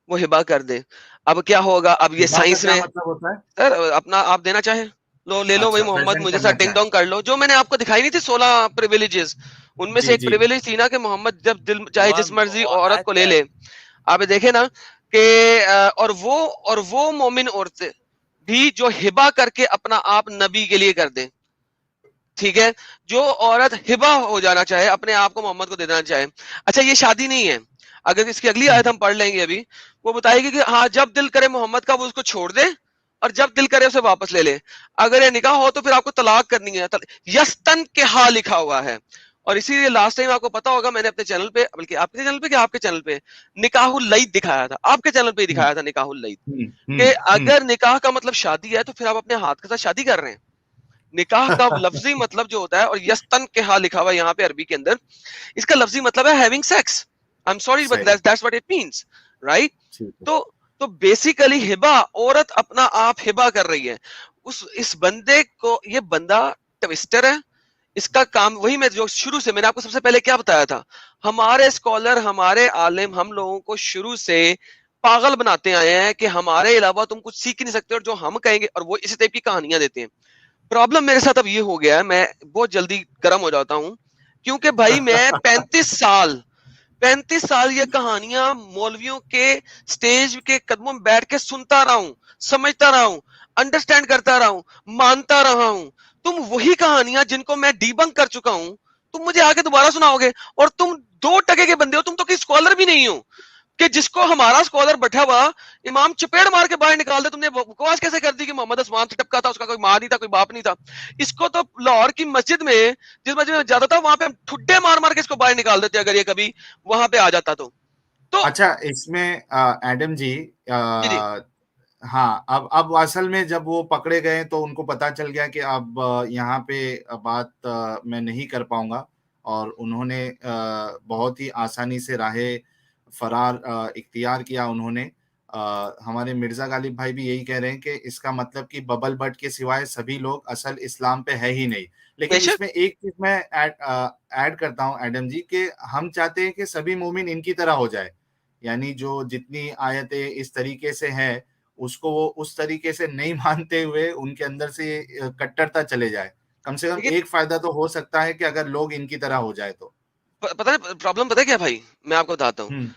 وہ ہبا کر دے. اب کیا ہوگا؟ اب یہ ہبا کا سائنس کیا میں مطلب ہوتا ہے؟ سر اپنا آپ دینا چاہے لو لے لو، وہی اچھا محمد پریزنٹ مجھے سر کرنا ڈنگ چاہے. ڈونگ کر لو. جو میں نے آپ کو دکھائی نہیں تھی 16 پریویلیجز، ان میں سے جی ایک جی پریویلیج تھی نا کہ محمد جب دل چاہے جس مرضی عورت کو لے لے. آپ دیکھیں نا کہ اور وہ مومن عورتیں بھی جو ہبا کر کے اپنا آپ نبی کے لیے کر دیں، ٹھیک ہے، جو عورت ہبا ہو جانا چاہے، اپنے آپ کو محمد کو دے دینا چاہے. اچھا یہ شادی نہیں ہے. اگر اس کی اگلی آیت ہم پڑھ لیں گے ابھی، وہ بتائے گی کہ ہاں جب دل کرے محمد کا وہ اس کو چھوڑ دے اور جب دل کرے اسے واپس لے لے. اگر یہ نکاح ہو تو پھر آپ کو طلاق کرنی ہے. یستن کے ہاں لکھا ہوا ہے. اور اسی لیے لاسٹ ٹائم آپ کو پتا ہوگا میں نے اپنے چینل پہ، بلکہ آپ کے چینل پہ کہ آپ کے چینل پہ نکاح اللیت دکھایا تھا. آپ کے چینل پہ ہی دکھایا تھا نکاح اللیت، کہ اگر نکاح کا مطلب شادی ہے تو پھر آپ اپنے ہاتھ کے ساتھ شادی کر رہے ہیں. نکاح کا لفظی مطلب جو ہوتا ہے، اور یستن کے ہاں لکھا ہوا ہے یہاں پہ عربی کے اندر، اس کا لفظی مطلب ہے having sex. I'm sorry but صحیح، that's what it means, right? ٹھیک ہے. تو بیسیکلی ہبا، عورت اپنا آپ ہبا کر رہی ہے. اس بندے کو، یہ بندہ ٹوسٹر ہے. اس کا کام وہی، میں جو شروع سے میں نے آپ کو سب سے پہلے کیا بتایا تھا، ہمارے اسکالر، ہمارے عالم ہم لوگوں کو شروع سے پاگل بناتے آئے ہیں کہ ہمارے علاوہ تم کچھ سیکھ نہیں سکتے، اور جو ہم کہیں گے، اور وہ اسی ٹائپ کی کہانیاں دیتے ہیں. پرابلم میرے ساتھ اب یہ ہو گیا ہے، میں بہت جلدی گرم ہو جاتا ہوں، کیونکہ بھائی میں 35 سال یہ کہانیاں مولویوں کے سٹیج کے قدموں میں بیٹھ کے سنتا رہا ہوں، سمجھتا رہا ہوں، انڈرسٹینڈ کرتا رہا ہوں، مانتا رہا ہوں. تم وہی کہانیاں جن کو میں ڈیبنک کر چکا ہوں تم مجھے آگے دوبارہ سناؤ گے، اور تم 2% کے بندے ہو، تم تو کوئی اسکالر بھی نہیں ہو. کہ جس کو ہمارا اسکالر بیٹھا ہوا امام چپیڑ مار کے باہر نکال دے. تم نے بکواس کیسے کر دی کہ محمد عثمان سے ٹپکا تھا, اس کا کوئی ماں نہیں تھا, کوئی باپ نہیں تھا. اس کو تو لاہور کی مسجد میں, جس مسجد میں جاتا تھا, وہاں پہ ہم ٹھڈے مار مار کے اس کو باہر نکال دیتے اگر یہ کبھی وہاں پہ آ جاتا تو. اچھا اس میں ایڈم جی, جی جی ہاں اب اصل میں جب وہ پکڑے گئے تو ان کو پتا چل گیا کہ اب یہاں پہ بات میں نہیں کر پاؤں گا, اور انہوں نے بہت ہی آسانی سے راہ فرار اختیار کیا انہوں نے. ہمارے مرزا غالب بھائی بھی یہی کہہ رہے ہیں کہ اس کا مطلب کہ ببل بٹ کے سوائے سبھی لوگ اصل اسلام پہ ہے ہی نہیں. بے لیکن اس شک. میں ایک چیز میں ایڈ کرتا ہوں ایڈم جی, کہ ہم چاہتے ہیں کہ سبھی مومن ان کی طرح ہو جائے, یعنی جو جتنی آیتیں اس طریقے سے ہیں اس کو وہ اس طریقے سے نہیں مانتے ہوئے ان کے اندر سے کٹرتا چلے جائے. کم سے کم لیکن ایک فائدہ تو ہو سکتا ہے کہ اگر لوگ ان کی طرح ہو جائے تو. پتہ ہے پرابلم پتہ ہے کیا بھائی, میں آپ کو بتاتا ہوں. ہوں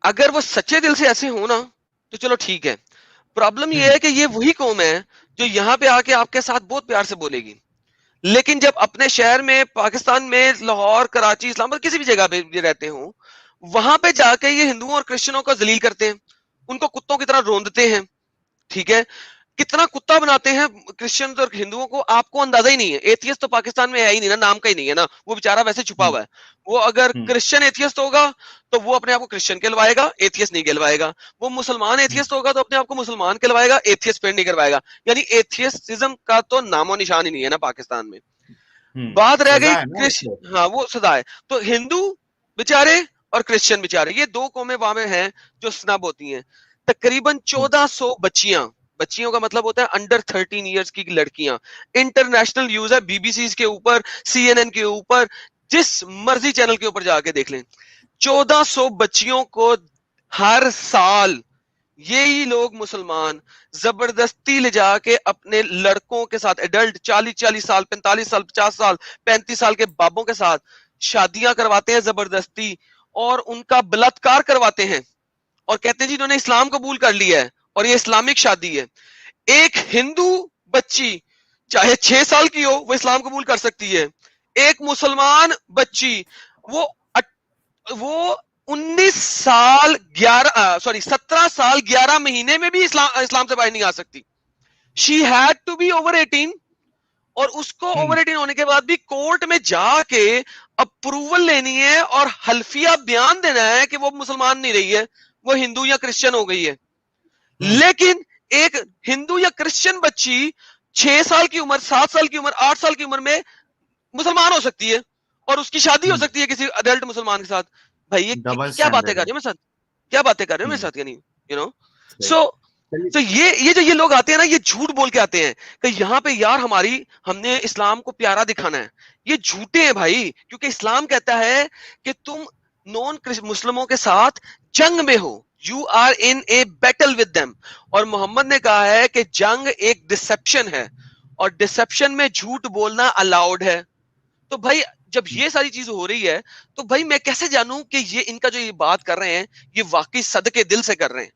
اگر وہ سچے دل سے ایسے ہوں نا تو چلو ٹھیک ہے. پرابلم یہ ہوں ہے کہ یہ وہی قوم ہے جو یہاں پہ آ کے آپ کے ساتھ بہت پیار سے بولے گی, لیکن جب اپنے شہر میں, پاکستان میں, لاہور, کراچی, اسلام آباد, کسی بھی جگہ پہ یہ رہتے ہوں, وہاں پہ جا کے یہ ہندوؤں اور کرسچنوں کو ذلیل کرتے ہیں, ان کو کتوں کی طرح روندتے ہیں. ٹھیک ہے, کتنا کتا بناتے ہیں کرسچنز اور ہندوؤں کو, آپ کو اندازہ ہی نہیں ہے. ایتھیسٹ تو پاکستان میں ہے ہی نہیں نا, نام کا ہی نہیں ہے نا, وہ بیچارہ ویسے چھپا ہوا ہے. وہ اگر ہوں کرسچن ایتھیسٹ ہوگا تو وہ اپنے آپ کو کرسچن کہلوائے گا, ایتھیسٹ نہیں کہلوائے گا. وہ مسلمان ایتھیسٹ ہوگا تو اپنے آپ کو مسلمان کہلوائے گا, ایتھیسٹ پھر نہیں کروائے گا. یعنی ایتھیسٹزم کا تو نام و نشان ہی نہیں ہے نا پاکستان میں. بات رہ گئی سزا ہے نا اس کو. ہاں وہ سزا ہے. تو ہندو بیچارے اور کرسچن بیچارے, یہ دو قومیں وہاں میں ہیں جو سنب ہوتی ہیں. تقریباً 1400 بچیوں کا مطلب ہوتا ہے انڈر 13 ایئرس کی لڑکیاں. انٹرنیشنل نیوز ہے, بی بی سی کے اوپر, سی این این کے اوپر, جس مرضی چینل کے اوپر جا کے دیکھ لیں. 1400 بچیوں کو ہر سال یہی لوگ مسلمان زبردستی لے جا کے اپنے لڑکوں کے ساتھ, ایڈلٹ 40 سال, 45 سال, 50 سال, 35 سال کے بابوں کے ساتھ شادیاں کرواتے ہیں زبردستی, اور ان کا بلاತ್کار کرواتے ہیں, اور کہتے ہیں جی انہوں نے اسلام قبول کر لیا ہے اور یہ اسلامک شادی ہے. ایک ہندو بچی چاہے 6 سال کی ہو وہ اسلام قبول کر سکتی ہے. ایک مسلمان بچی وہ 17 سال 11 مہینے میں بھی اسلام سے باہر نہیں آ سکتی. She had to be over 18, اور اس کو اوور 18 ہونے کے بعد بھی کورٹ میں جا کے اپروول لینی ہے اور حلفیہ بیان دینا ہے کہ وہ مسلمان نہیں رہی ہے, وہ ہندو یا کرسچن ہو گئی ہے. لیکن ایک ہندو یا کرسچن بچی 6 سال کی عمر, 7 سال کی عمر, 8 سال کی عمر میں مسلمان ہو سکتی ہے, اور اس کی شادی ہو سکتی ہے کسی اڈلٹ مسلمان کے ساتھ. بھائی یہ ڈبل کیا باتیں کر اسٹینڈرڈ رہے ہو میرے ساتھ, کیا باتیں کر رہے ہو میرے ہے. ساتھ, یعنی یو نو. صحیح. سو چلیے. تو یہ جو یہ لوگ آتے ہیں نا, یہ جھوٹ بول کے آتے ہیں کہ یہاں پہ یار ہم نے اسلام کو پیارا دکھانا ہے. یہ جھوٹے ہیں بھائی, کیونکہ اسلام کہتا ہے کہ تم نون مسلموں کے ساتھ جنگ میں ہو, you are in a battle with them. اور محمد نے کہا ہے کہ جنگ ایک ڈسپشن ہے, اور ڈسپشن میں جھوٹ بولنا الاؤڈ ہے. تو بھائی جب یہ ساری چیز ہو رہی ہے تو بھائی میں کیسے جانوں کہ یہ ان کا جو یہ بات کر رہے ہیں یہ واقعی صدقے دل سے کر رہے ہیں.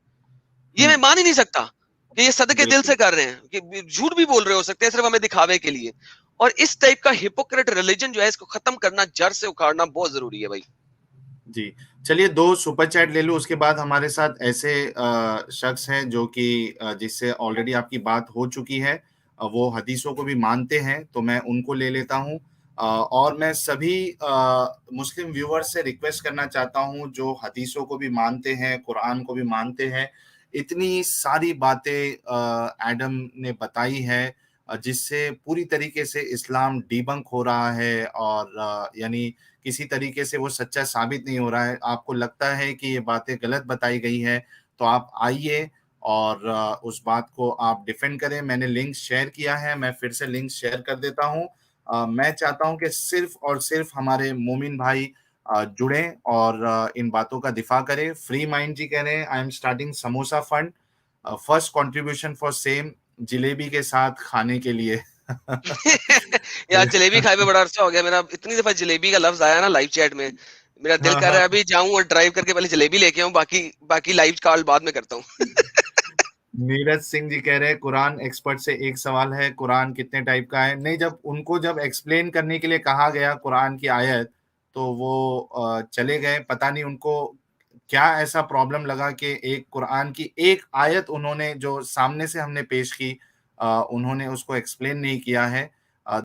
یہ میں مان ہی نہیں سکتا کہ یہ صدقے دل سے کر رہے ہیں, کہ جھوٹ بھی بول رہے ہو سکتے ہیں صرف ہمیں دکھاوے کے لیے. اور اس ٹائپ کا ہپوکریٹ ریلیجن جو ہے اس کو ختم کرنا, جڑ سے اکھاڑنا بہت ضروری ہے بھائی. جی چلیے 2 سپر چیٹ لے لوں, اس کے بعد ہمارے ساتھ ایسے شخص ہیں جو کہ جس سے آلریڈی آپ کی بات ہو چکی ہے, وہ حدیثوں کو بھی مانتے ہیں, تو میں ان کو لے لیتا ہوں. اور میں سبھی مسلم ویور سے ریکویسٹ کرنا چاہتا ہوں جو حدیثوں کو بھی مانتے ہیں, قرآن کو بھی مانتے ہیں. اتنی ساری باتیں ایڈم نے بتائی ہے جس سے پوری طریقے سے اسلام ڈیبنک ہو رہا ہے, اور یعنی کسی طریقے سے وہ سچا ثابت نہیں ہو رہا ہے. آپ کو لگتا ہے کہ یہ باتیں غلط بتائی گئی ہے تو آپ آئیے اور اس بات کو آپ ڈیفینڈ کریں. میں نے لنک شیئر کیا ہے, میں پھر سے لنک شیئر کر دیتا ہوں. میں چاہتا ہوں کہ صرف اور صرف ہمارے مومن بھائی جڑیں اور ان باتوں کا دفاع کریں. فری مائنڈ جی کہہ رہے ہیں I am starting samosa fund, first contribution for same, jalebi کے ساتھ کھانے کے لیے. یار جلیبی کھائے ہوئے بڑا عرصہ ہو گیا میرا, اتنی دفعہ جلیبی کا لفظ آیا نا لائیو چیٹ میں, میرا دل کر رہا ہے ابھی جاؤں اور ڈرائیو کر کے پہلے جلیبی لے کے آؤں, باقی لائیو کال بعد میں کرتا ہوں. نیرج سنگھ جی کہہ رہے ہیں قرآن ایکسپرٹ سے ایک سوال ہے, قرآن کتنے ٹائپ کا ہے؟ نہیں, جب ایکسپلین کرنے کے لیے کہا گیا قرآن کی آیت تو وہ چلے گئے, پتہ نہیں ان کو کیا ایسا پرابلم لگا کہ ایک قرآن کی ایک آیت انہوں نے جو سامنے سے ہم نے پیش کی انہوں نے اس کو ایکسپلین نہیں کیا ہے